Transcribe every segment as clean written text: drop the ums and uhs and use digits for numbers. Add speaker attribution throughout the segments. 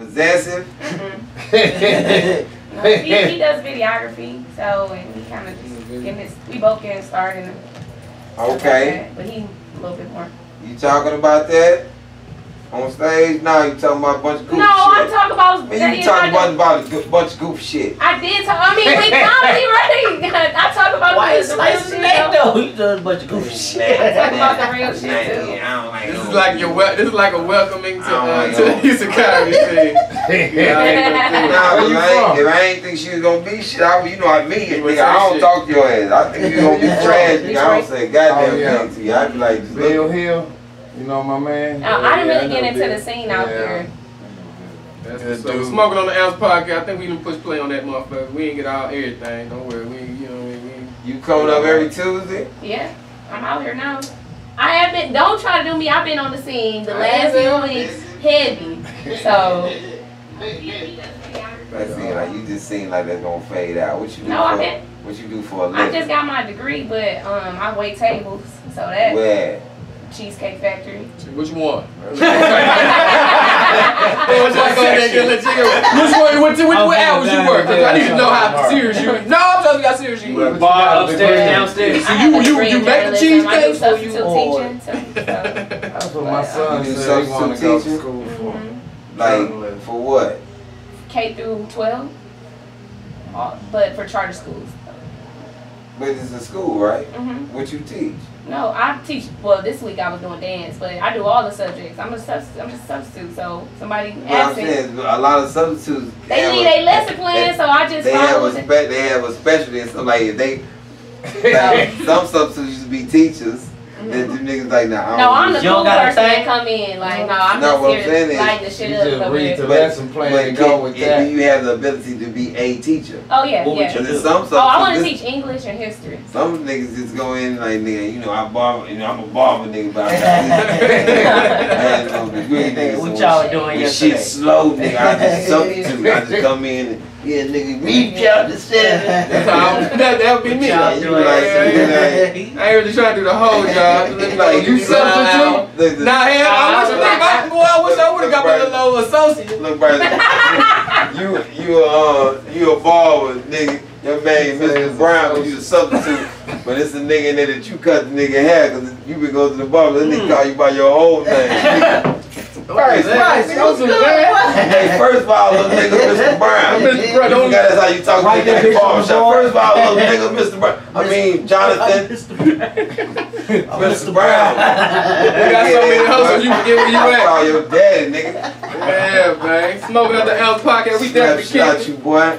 Speaker 1: possessive?
Speaker 2: No, he does videography, so and he kind of just getting his. We both getting started. And
Speaker 1: Okay.
Speaker 2: like but he a little bit more.
Speaker 1: You talking about that on stage? No, you talking about a bunch of goofy
Speaker 2: No,
Speaker 1: shit.
Speaker 2: I'm talking about.
Speaker 1: Man, you talking about a bunch of goofy shit.
Speaker 2: I did talk. I mean, we comedy, right? I talk about
Speaker 3: Why
Speaker 2: the
Speaker 3: is
Speaker 2: real
Speaker 3: slicing
Speaker 2: shit.
Speaker 3: neck though? You doing a bunch of goofy shit.
Speaker 2: I talk about the real shit
Speaker 1: Man,
Speaker 2: too.
Speaker 1: I don't like
Speaker 4: This
Speaker 1: no-
Speaker 4: is like this is like a welcoming to the Houston comedy thing.
Speaker 1: Nah, if I ain't think she was gonna be shit, you know I mean it, nigga. I don't talk to your ass. I think you gonna be trash, nigga. I don't say goddamn thing to you. I be like, just
Speaker 5: Bill
Speaker 1: look.
Speaker 5: Hill, you know my man.
Speaker 2: I didn't really get into the scene out there.
Speaker 4: That's what's up. Smoking on the Ounce podcast. I think we done push play on that motherfucker. We ain't get all everything. Don't worry. We ain't, you know what I mean?
Speaker 1: You coming up every Tuesday?
Speaker 2: Yeah, I'm out here now. I have been. Don't try to do me. I've been on the scene the last few weeks, heavy. So.
Speaker 1: Let's see, like you just seem like that's gonna fade out. What you do
Speaker 2: No, I
Speaker 1: for?
Speaker 2: didn't.
Speaker 1: What you do for a living?
Speaker 2: I just got my degree, but I wait tables, so that
Speaker 1: Where?
Speaker 2: Cheesecake Factory.
Speaker 4: What you want? Which one? What hours you work? I need to know how serious you. No, I'm telling you how serious you are.
Speaker 3: Bar upstairs, downstairs.
Speaker 4: So you make the cheesecakes
Speaker 2: or
Speaker 4: or you?
Speaker 2: teaching?
Speaker 5: That's what my son
Speaker 1: You do
Speaker 5: said he want to go to
Speaker 1: substitute
Speaker 5: school for.
Speaker 1: Like for what?
Speaker 2: K through 12, but for charter schools.
Speaker 1: But it's a school, right?
Speaker 2: Mm-hmm.
Speaker 1: What you teach?
Speaker 2: No, I teach. Well, this week I was doing dance, but I do all the subjects. I'm just a substitute. So somebody
Speaker 1: What I'm
Speaker 2: absent,
Speaker 1: saying is a lot of substitutes.
Speaker 2: they need a lesson plan. So I just
Speaker 1: They have
Speaker 2: follow
Speaker 1: a they have a specialty and stuff like if they. Like, some substitutes used to be teachers. Then them niggas like nah.
Speaker 2: No, I'm the
Speaker 3: You don't
Speaker 2: cool
Speaker 3: got a
Speaker 2: person that
Speaker 3: thing?
Speaker 2: come in. Like, no, I'm
Speaker 1: No,
Speaker 2: just
Speaker 1: what I'm
Speaker 2: here
Speaker 1: saying
Speaker 2: to
Speaker 1: is,
Speaker 2: lighten the shit
Speaker 5: You
Speaker 2: up.
Speaker 5: just
Speaker 2: over
Speaker 5: read
Speaker 2: here.
Speaker 5: the lesson plan and go with that.
Speaker 1: Do you have the ability to be a teacher?
Speaker 2: Oh yeah,
Speaker 3: What would
Speaker 2: yeah.
Speaker 3: you
Speaker 1: Because some
Speaker 2: Oh, I want to
Speaker 1: substitutes-
Speaker 2: teach English and history.
Speaker 1: Some niggas just go in like nigga, you know I barber, you know I'm a barber nigga, but I had no degree nigga.
Speaker 3: What
Speaker 1: so
Speaker 3: y'all
Speaker 1: when
Speaker 3: doing
Speaker 1: when
Speaker 3: yesterday?
Speaker 1: shit slow nigga, I just substitute. I just come in and yeah nigga reach out to 7.
Speaker 4: That's how that would be me.
Speaker 3: Y'all
Speaker 4: I
Speaker 1: You
Speaker 3: doing
Speaker 1: like,
Speaker 3: it.
Speaker 1: you
Speaker 4: ain't really trying to do the whole job.
Speaker 1: like you substitute.
Speaker 4: Nah, hell, I wish I would have got my little associate.
Speaker 1: Look, brother, you a barber, nigga. Your man, Mr. Brown, but you a substitute. But it's a nigga in there that you cut the nigga hair, cause you been going to the barber. That nigga call you by your whole name. First of all, little nigga, Mr. Brown.
Speaker 4: Mr. Brown,
Speaker 1: You forgot that's how you talk to the barbershop. First of all, little nigga, Mr. Brown. I mean, Jonathan. Mr. Brown.
Speaker 4: You got so many hustles, you forget where you
Speaker 1: I
Speaker 4: at.
Speaker 1: call your daddy, nigga.
Speaker 4: Yeah, man. Smoking at the Ounce podcast, we
Speaker 1: Slap
Speaker 4: definitely
Speaker 1: shit out
Speaker 4: kidding.
Speaker 1: you, boy.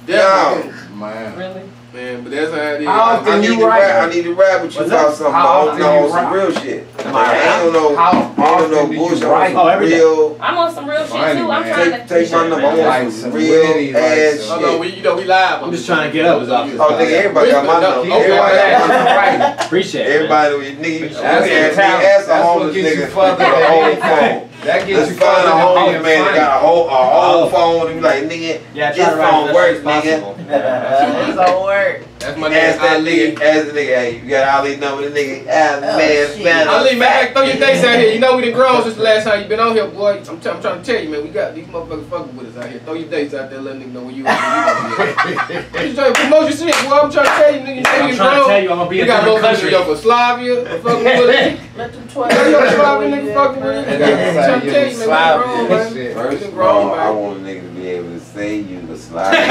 Speaker 4: Definitely.
Speaker 5: Man.
Speaker 2: Really?
Speaker 4: Man, but that's how it is.
Speaker 5: How often
Speaker 1: I need
Speaker 5: you
Speaker 1: to
Speaker 5: write?
Speaker 1: rap. I need to rap with you
Speaker 5: What's
Speaker 1: about
Speaker 5: that?
Speaker 1: something.
Speaker 5: How
Speaker 1: On
Speaker 5: often you
Speaker 1: some
Speaker 5: rap?
Speaker 1: real shit.
Speaker 3: Am I
Speaker 1: I ain't no.
Speaker 5: How
Speaker 1: I ain't
Speaker 5: often
Speaker 1: no
Speaker 5: do you
Speaker 1: bullshit.
Speaker 5: write?
Speaker 3: Oh, every day.
Speaker 1: Real.
Speaker 2: I'm on some real shit too.
Speaker 5: Funny,
Speaker 2: I'm
Speaker 5: man.
Speaker 2: trying to.
Speaker 1: Take my number. I
Speaker 5: Like
Speaker 1: want
Speaker 5: some
Speaker 1: some real
Speaker 5: witty, like
Speaker 1: ass
Speaker 5: some-
Speaker 4: Hold on,
Speaker 1: shit.
Speaker 4: we live.
Speaker 6: I'm just trying to get up as often as
Speaker 1: Oh, nigga, everybody got my number. Everybody.
Speaker 6: Appreciate it.
Speaker 1: Everybody, nigga, you
Speaker 5: That's
Speaker 1: ask
Speaker 5: talent.
Speaker 1: a
Speaker 5: That's what
Speaker 1: homeless
Speaker 5: gets you
Speaker 1: nigga
Speaker 5: fucked
Speaker 1: for
Speaker 5: up.
Speaker 1: a whole phone.
Speaker 5: That gets
Speaker 1: Let's
Speaker 5: you
Speaker 1: find a homeless
Speaker 5: fucked
Speaker 1: man that got a whole phone and be like, nigga,
Speaker 6: Yeah,
Speaker 1: this
Speaker 6: try to write
Speaker 1: phone
Speaker 6: as
Speaker 1: works,
Speaker 6: much as
Speaker 1: nigga.
Speaker 6: possible.
Speaker 3: It's all work.
Speaker 4: That's my
Speaker 1: Ask
Speaker 4: name,
Speaker 1: that
Speaker 4: Ali.
Speaker 1: nigga, ask the nigga, hey, you got Ali number, the nigga, man,
Speaker 4: Ali, man, throw your dates out here. You know we done grown since the last time you been on here, boy. I'm trying to tell you, man, we got these motherfuckers fucking with us out here. Throw your dates out there, let niggas know where you at. You trying to promote your shit, boy. I'm trying to tell you, nigga,
Speaker 6: I'm
Speaker 4: you
Speaker 6: trying to
Speaker 4: grown.
Speaker 6: tell you, I'm gonna be
Speaker 4: You
Speaker 6: in a
Speaker 4: got
Speaker 6: different
Speaker 4: no
Speaker 6: country.
Speaker 4: Yugoslavia, fucking with us.
Speaker 3: Let them
Speaker 4: You got Yugoslavia, nigga, fucking with us.
Speaker 5: I
Speaker 4: I'm
Speaker 5: gotta
Speaker 4: trying to tell you, man, we grown, man.
Speaker 5: Shit.
Speaker 1: First
Speaker 4: We
Speaker 1: of
Speaker 4: grown,
Speaker 1: all, I
Speaker 4: man.
Speaker 1: want a nigga to be able to say Yugoslavia.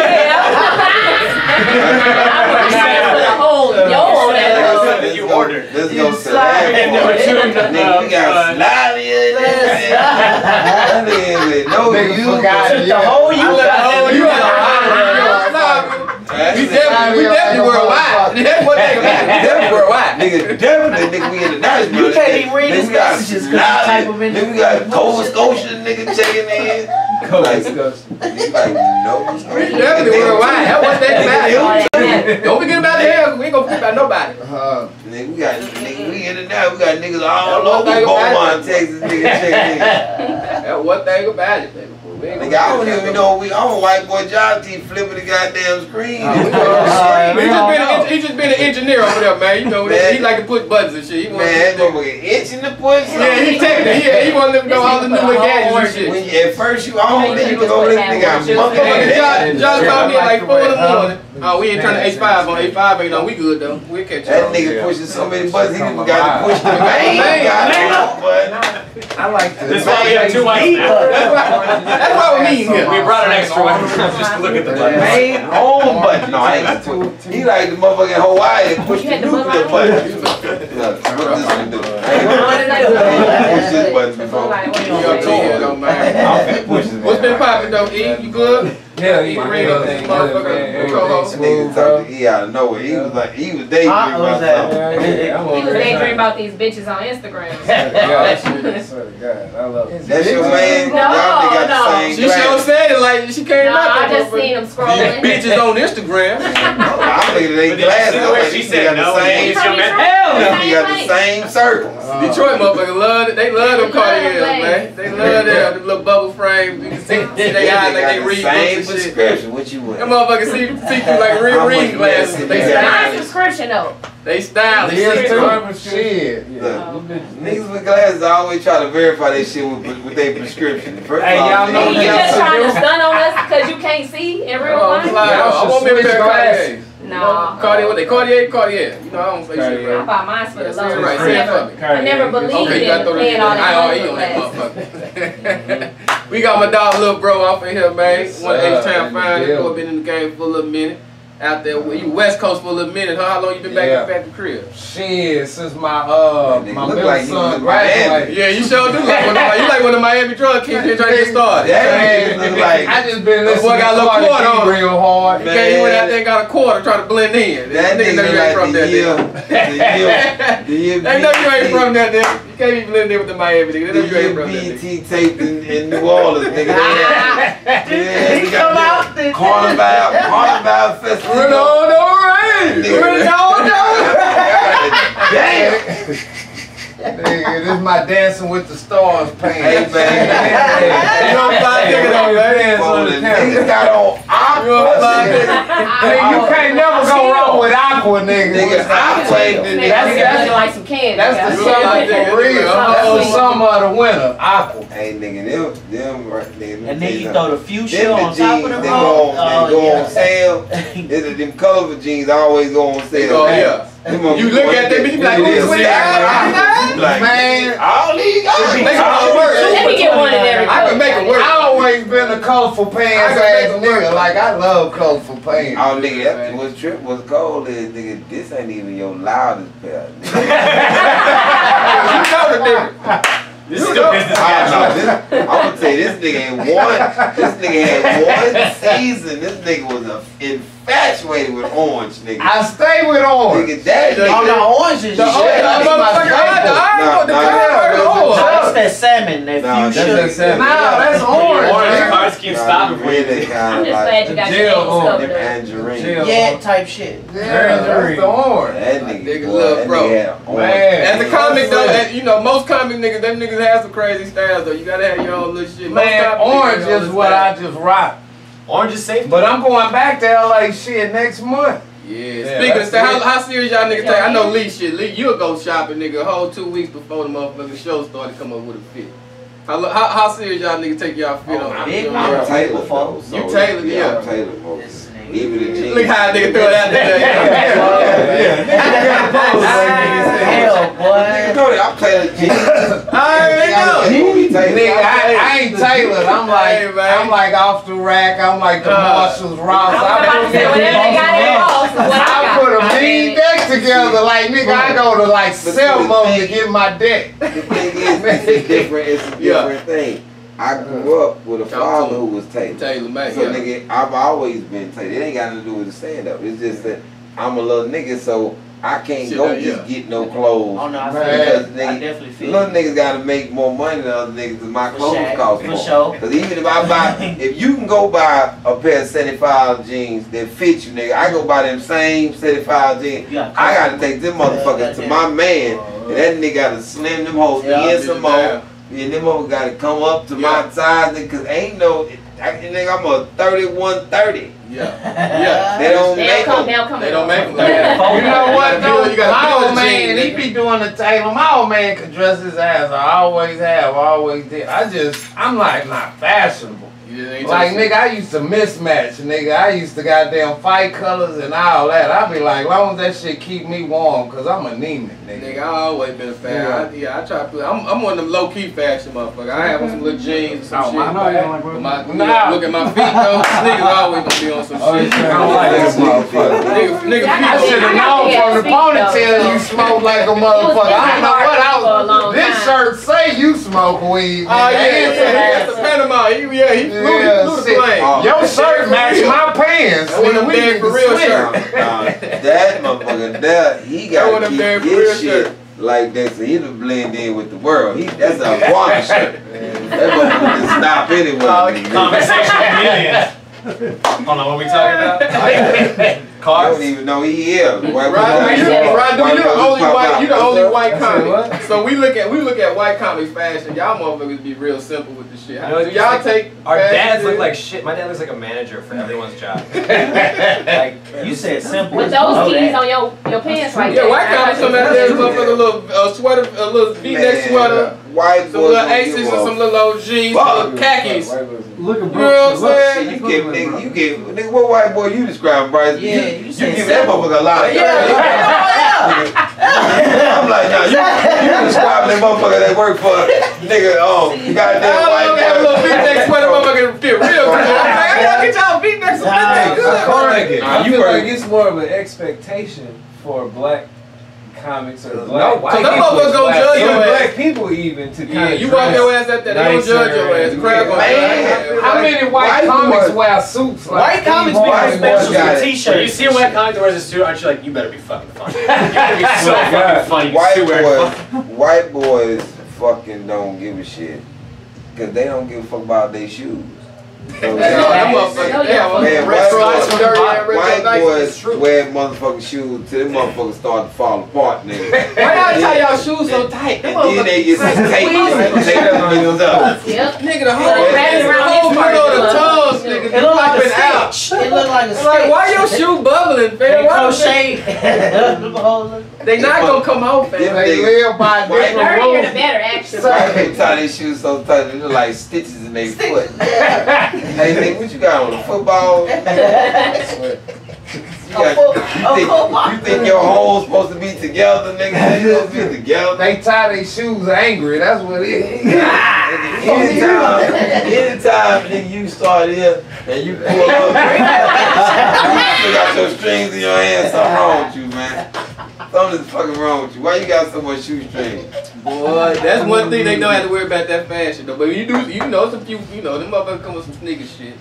Speaker 2: I'm trying to put a hole in your hole.
Speaker 1: Let's
Speaker 6: you
Speaker 1: go-
Speaker 6: ordered.
Speaker 1: Let's go to
Speaker 6: And number
Speaker 1: that.
Speaker 6: two,
Speaker 1: Nigga, we got Slavia in this. That nigga no
Speaker 5: Nigga
Speaker 1: you.
Speaker 5: forgot it.
Speaker 3: The whole you
Speaker 4: I let the whole
Speaker 3: got
Speaker 4: you got We definitely worldwide. That's one thing about it. We definitely worldwide.
Speaker 1: Nigga, definitely, nigga, we in the nice
Speaker 3: You can't even read his messages 'cause you type them in.
Speaker 1: Then we got Nova Scotia nigga checking in. Like, nigga, like, Nova Scotia.
Speaker 4: We definitely worldwide. That's one thing about it. Don't forget about the hell, 'cause we ain't gonna forget about nobody.
Speaker 1: Nigga, we got nigga, we in the now. We got niggas all
Speaker 4: That's one
Speaker 1: over
Speaker 4: thing about
Speaker 1: Beaumont,
Speaker 4: it.
Speaker 1: Texas, nigga checking in.
Speaker 4: That's one thing about it, baby. We
Speaker 1: Nigga, I don't even know I'm a white boy John T flipping the goddamn screen.
Speaker 4: He just been an engineer over there, man. You know, he like to push buttons and shit.
Speaker 1: Man, that motherfucker itching to push.
Speaker 4: Yeah, he technically, he want them to know all the new little gadgets and shit.
Speaker 1: At first you on, then you can go this nigga.
Speaker 4: John called me at like 4 in the morning. Oh, we ain't turning H5 on. H5 ain't on. We good though. We'll catch
Speaker 1: that nigga pushing so many buttons, he even got to push the main button.
Speaker 5: I like this.
Speaker 6: This is why we have 2 mics now.
Speaker 4: That's why we need him.
Speaker 6: We brought an extra one just to look at the button.
Speaker 1: Main on button. No, I ain't got to. He like the motherfucking Hawaii and push the nuclear button. Look, what this one do? Push this button before.
Speaker 4: What's been popping though, E? You good?
Speaker 5: Yeah, he
Speaker 1: Nigga talked to E out of nowhere. He was daydreaming about something.
Speaker 2: He was daydreaming about these bitches on Instagram.
Speaker 5: I love it.
Speaker 1: That's your man?
Speaker 2: No,
Speaker 1: Y'all got the same
Speaker 4: She sure said it like she came
Speaker 2: No,
Speaker 4: out
Speaker 2: I just seen him scrolling.
Speaker 4: These bitches on Instagram.
Speaker 1: I'm thinking they glasses.
Speaker 6: She said no.
Speaker 1: He got the same circles.
Speaker 4: Detroit motherfuckers love it. They love them Cartiers, man. They love them little bubble frames. You can see they eyes like they read books and shit.
Speaker 1: Prescription. What you want?
Speaker 4: Them motherfuckers see through like reading glasses. They
Speaker 2: My
Speaker 4: stylish.
Speaker 2: subscription though.
Speaker 4: They stylish.
Speaker 5: Shit.
Speaker 1: Niggas with glasses always try to verify that shit with their prescription. First
Speaker 5: Hey, y'all know
Speaker 2: You just trying to stun on us because you can't see in real life?
Speaker 4: I want me a pair of Cartiers.
Speaker 2: No.
Speaker 4: Cartier, what they? Cartier. You know, I don't say shit,
Speaker 2: I
Speaker 4: bro.
Speaker 2: bought mine for the low.
Speaker 4: Right, say it for me.
Speaker 2: I never believed
Speaker 4: Okay, you got
Speaker 2: in
Speaker 4: to throw
Speaker 2: paying all that money for
Speaker 4: that
Speaker 2: glasses.
Speaker 4: motherfucker. We got my dog, little bro, off in here, man.
Speaker 5: Yes,
Speaker 4: One
Speaker 5: sir.
Speaker 4: H-Town fine. Boy, been in the game for a little minute. Out there, you West Coast for a little minute. How long you been back at the crib?
Speaker 5: Shit, since my
Speaker 1: look
Speaker 5: middle
Speaker 1: like
Speaker 5: son
Speaker 1: you
Speaker 5: graduated.
Speaker 4: Yeah, you sure do like one of you like one of Miami drug kids trying to get started.
Speaker 1: That nigga look like
Speaker 5: I just been
Speaker 4: That boy
Speaker 5: listening
Speaker 4: got a little
Speaker 5: to
Speaker 4: quarter on.
Speaker 5: Cardi B real hard.
Speaker 4: He went out there and got a quarter trying to blend in.
Speaker 1: that
Speaker 4: Nigga know
Speaker 1: nigga
Speaker 4: you ain't from
Speaker 1: like
Speaker 4: there,
Speaker 1: the year
Speaker 4: They know you ain't from there, nigga. You can't even blend in with the Miami nigga. They know you ain't from there.
Speaker 1: BT taped in New Orleans, nigga. Yeah,
Speaker 3: He come out this
Speaker 1: Carnival Festival.
Speaker 5: Damn. Nigga, this is my Dancing with the Stars pants.
Speaker 1: Hey, man.
Speaker 4: You don't fly nigga on your
Speaker 1: Niggas got on
Speaker 5: Nigga, you can't never go wrong with Aqua, nigga.
Speaker 1: Niggas Aqua.
Speaker 2: That's like some candy.
Speaker 5: That's the summer for real. That's the summer of the winter. Aqua.
Speaker 1: Hey, nigga, them right there.
Speaker 3: And then you throw the fuchsia
Speaker 1: Them
Speaker 3: on
Speaker 1: the
Speaker 3: top of
Speaker 1: jeans,
Speaker 3: the
Speaker 1: they
Speaker 3: roll.
Speaker 1: go on sale. Them colorful jeans always go on sale.
Speaker 4: Oh, yeah. You look at them, you be like,
Speaker 1: this
Speaker 4: "Who's
Speaker 5: Man,
Speaker 1: all these guys.
Speaker 4: Make it work.
Speaker 2: Let me get one in every
Speaker 4: I can make it work.
Speaker 5: I always been a colorful pants ass nigga. Like, I love colorful pants.
Speaker 1: Oh, nigga, that was trip was cold. Nigga, this ain't even your loudest pair.
Speaker 4: You know the difference.
Speaker 6: This is the business casual.
Speaker 1: I'm gonna tell you, this nigga had one season. This nigga was infatuated with orange, nigga.
Speaker 5: I stay with orange.
Speaker 1: Nigga, that
Speaker 3: Oh,
Speaker 1: nigga.
Speaker 3: the oranges.
Speaker 4: The
Speaker 3: That's that salmon, that
Speaker 1: Nah,
Speaker 3: fuchsia.
Speaker 1: that's that
Speaker 5: No, that's orange.
Speaker 6: Orange
Speaker 5: nigga.
Speaker 6: cars keep stopping for you.
Speaker 1: Really
Speaker 2: I'm
Speaker 1: kind
Speaker 2: just
Speaker 1: of
Speaker 2: glad you got your names covered up.
Speaker 1: tangerine.
Speaker 3: Yeah, type shit.
Speaker 5: Yeah, that's the orange.
Speaker 1: That nigga,
Speaker 4: Nigga
Speaker 1: boy,
Speaker 4: love
Speaker 1: that
Speaker 4: bro.
Speaker 1: nigga had orange.
Speaker 5: Man.
Speaker 4: As a comic though, you know, most comic niggas, them niggas have some crazy styles though. You gotta have your own little shit. Most
Speaker 5: Man,
Speaker 4: comic niggas
Speaker 5: orange
Speaker 4: have their
Speaker 5: is
Speaker 4: own
Speaker 5: what
Speaker 4: style.
Speaker 5: I just rock.
Speaker 6: Orange is safe.
Speaker 5: But I'm going back to LA shit next month.
Speaker 4: Yeah, speaking of stuff, how serious y'all niggas take? I know Lee shit. Lee, you'll go shopping, nigga, a whole 2 weeks before the motherfucking show started to come up with a fit. How serious y'all niggas take y'all fit on?
Speaker 3: big
Speaker 4: You
Speaker 3: man.
Speaker 4: know,
Speaker 1: I'm Taylor, though.
Speaker 4: You Taylor, yeah.
Speaker 1: I'm Taylor, folks.
Speaker 3: This nigga.
Speaker 1: Even the jeans.
Speaker 4: Look how a nigga throw it out there.
Speaker 3: Hell, boy.
Speaker 1: You know that I'm Taylor jeans.
Speaker 4: I already know.
Speaker 5: Nigga, I ain't tailored.
Speaker 4: Hey, man.
Speaker 5: I'm like off the rack. I'm like the Marshalls Ross.
Speaker 2: I was about to say, whatever they got in Ross is what I
Speaker 5: I
Speaker 2: got.
Speaker 5: put a mean deck together. Like, nigga, I go to like Selma to get my deck.
Speaker 1: The thing is, it's different. It's a different thing. I grew up with a father who was Taylor.
Speaker 4: Taylor, man.
Speaker 1: So nigga, I've always been Taylor. It ain't got nothing to do with the stand up. It's just that I'm a little nigga, so I can't
Speaker 4: Shit,
Speaker 1: go
Speaker 4: yeah.
Speaker 1: just get no clothes.
Speaker 3: Oh no, I feel
Speaker 1: Because
Speaker 3: that. I
Speaker 1: nigga,
Speaker 3: definitely feel
Speaker 1: little
Speaker 3: it.
Speaker 1: niggas gotta make more money than other niggas because my
Speaker 3: For
Speaker 1: clothes
Speaker 3: sure.
Speaker 1: cost
Speaker 3: For
Speaker 1: more.
Speaker 3: sure.
Speaker 1: Because even if I buy, if you can go buy a pair of 75 jeans that fit you, nigga, I go buy them same 75 jeans.
Speaker 3: You gotta
Speaker 1: I gotta take them motherfuckers to my man, and that nigga gotta slim them hoes in some more. and them motherfuckers gotta come up to my size, cause ain't no, nigga, I'm a 31-30.
Speaker 4: Yeah.
Speaker 1: They don't make them.
Speaker 4: They don't make them like that.
Speaker 5: You know what though?
Speaker 4: You got
Speaker 5: My old
Speaker 4: jeans,
Speaker 5: man, he
Speaker 4: nigga.
Speaker 5: be doing the tailor. My old man could dress his ass. I always have, always did. I'm like not fashionable.
Speaker 4: Yeah,
Speaker 5: Like nigga, I used to mismatch, nigga. I used to goddamn fight colors and all that. I be like, long as that shit keep me warm, cause I'm anemic, nigga.
Speaker 4: Nigga, I always been a fan. I try to put. I'm one of them low key fashion motherfuckers. I have on some little jeans and some shit.
Speaker 5: I know you don't like
Speaker 4: Look at my feet though. Niggas always gonna be on some shit.
Speaker 5: I don't like this motherfucker.
Speaker 4: Nigga,
Speaker 5: I should have known from the ponytail you smoke like a motherfucker. I don't know what I was. This shirt say you smoke weed.
Speaker 4: Oh yeah, that's the Panama. He flew the plane.
Speaker 5: Your shirt match my pants.
Speaker 4: That one of them bad for real shirt.
Speaker 1: That motherfucker, he
Speaker 4: That one
Speaker 1: got
Speaker 4: of
Speaker 1: to
Speaker 4: them
Speaker 1: keep
Speaker 4: bad for real
Speaker 1: his shit like that, so he done blend in with the world. That's a iguana shirt. That motherfucker can stop anywhere.
Speaker 6: Conversation with millions. Hold on, what are we talking about?
Speaker 1: I
Speaker 6: Cars?
Speaker 1: don't even know he here.
Speaker 4: Rod, you the only white comic. So we look at white comics fashion. Y'all motherfuckers be real simple with the shit.
Speaker 6: You know,
Speaker 4: Do y'all take
Speaker 6: our
Speaker 4: fashion
Speaker 6: dads look
Speaker 4: serious?
Speaker 6: like shit. My dad looks like a manager for everyone's job.
Speaker 3: Like you said, simple.
Speaker 2: With those keys on your pants right there.
Speaker 4: Yeah, white comics come out there with motherfucker a little sweater, a little V-neck sweater,
Speaker 1: White
Speaker 4: some
Speaker 1: boys
Speaker 4: little
Speaker 1: don't
Speaker 4: aces
Speaker 1: give
Speaker 4: and
Speaker 1: a
Speaker 4: some little old jeans, little khakis.
Speaker 7: Look at
Speaker 4: You know what I'm saying?
Speaker 1: You give nigga, what white boy you describing, Bryce?
Speaker 3: Yeah, you
Speaker 1: you
Speaker 3: said
Speaker 1: give that motherfucker a lot of I'm like, nah, you describing that motherfucker that work for nigga, goddamn white
Speaker 4: I got a little
Speaker 1: boy.
Speaker 4: V-neck sweater, motherfucker fit real good. I'm like, I gotta get y'all V-necks some V-neck good.
Speaker 7: I
Speaker 1: You
Speaker 7: feel
Speaker 1: heard-
Speaker 7: like it's more of an expectation for black comics or
Speaker 6: No,
Speaker 7: black
Speaker 6: white
Speaker 4: them motherfuckers gonna judge your ass.
Speaker 7: black people even to
Speaker 4: Yeah,
Speaker 7: kind of
Speaker 4: you walk your ass up there, they don't judge your ass. The crowd gonna
Speaker 1: Man,
Speaker 4: judge.
Speaker 5: How many white
Speaker 1: White
Speaker 5: comics
Speaker 1: boys-
Speaker 5: wear suits? Like
Speaker 3: White comics
Speaker 5: Steve
Speaker 3: be
Speaker 5: Harvey
Speaker 3: special
Speaker 5: got
Speaker 3: with
Speaker 5: it?
Speaker 3: t-shirts.
Speaker 6: When you see a white comic that wears a suit, aren't you like, you better be fucking funny. You better be so
Speaker 7: God.
Speaker 6: fucking funny.
Speaker 1: White boys fucking don't give a shit. Cause they don't give a fuck about their shoes. So
Speaker 4: Them motherfuckers,
Speaker 1: Man,
Speaker 4: restaurants,
Speaker 6: white
Speaker 4: dirty
Speaker 6: boys-
Speaker 4: ass
Speaker 1: white
Speaker 4: restaurants.
Speaker 1: boys
Speaker 6: it's true.
Speaker 1: wear motherfucking shoes till them motherfuckers start to fall apart, nigga.
Speaker 4: Why y'all tie y'all shoes so tight? Them
Speaker 1: And then they get some tape. They them bitches up.
Speaker 2: Yep.
Speaker 4: Nigga, the
Speaker 2: Like
Speaker 4: whole
Speaker 2: wrapping around
Speaker 4: middle
Speaker 2: this part
Speaker 4: of
Speaker 2: of
Speaker 4: the
Speaker 2: the
Speaker 4: tongues,
Speaker 2: glove.
Speaker 4: nigga,
Speaker 3: It look like a
Speaker 4: popping out.
Speaker 3: stitch. It look like a stitch.
Speaker 4: Like, why your shoe bubbling,
Speaker 3: They
Speaker 4: fam? Why
Speaker 3: crochet.
Speaker 4: they not gonna come off, fam.
Speaker 5: They live by
Speaker 2: The
Speaker 5: different
Speaker 2: dirtier the
Speaker 5: rules.
Speaker 2: better, actually.
Speaker 1: White people tie their shoes so tight they look like stitches in their foot. Hey, nigga, what you got on? A football? You think your hole's supposed to be together, nigga? They supposed to be together.
Speaker 5: They tie their shoes angry. That's what it is.
Speaker 1: Anytime, nigga, you start here and you pull up, you got your strings in your hand, something wrong with you, man. Something's fucking wrong with you. Why you got so much shoestrings?
Speaker 4: Boy, that's one thing they don't have to worry about that fashion though. But you do, some few, them motherfuckers come with some sneaker shit.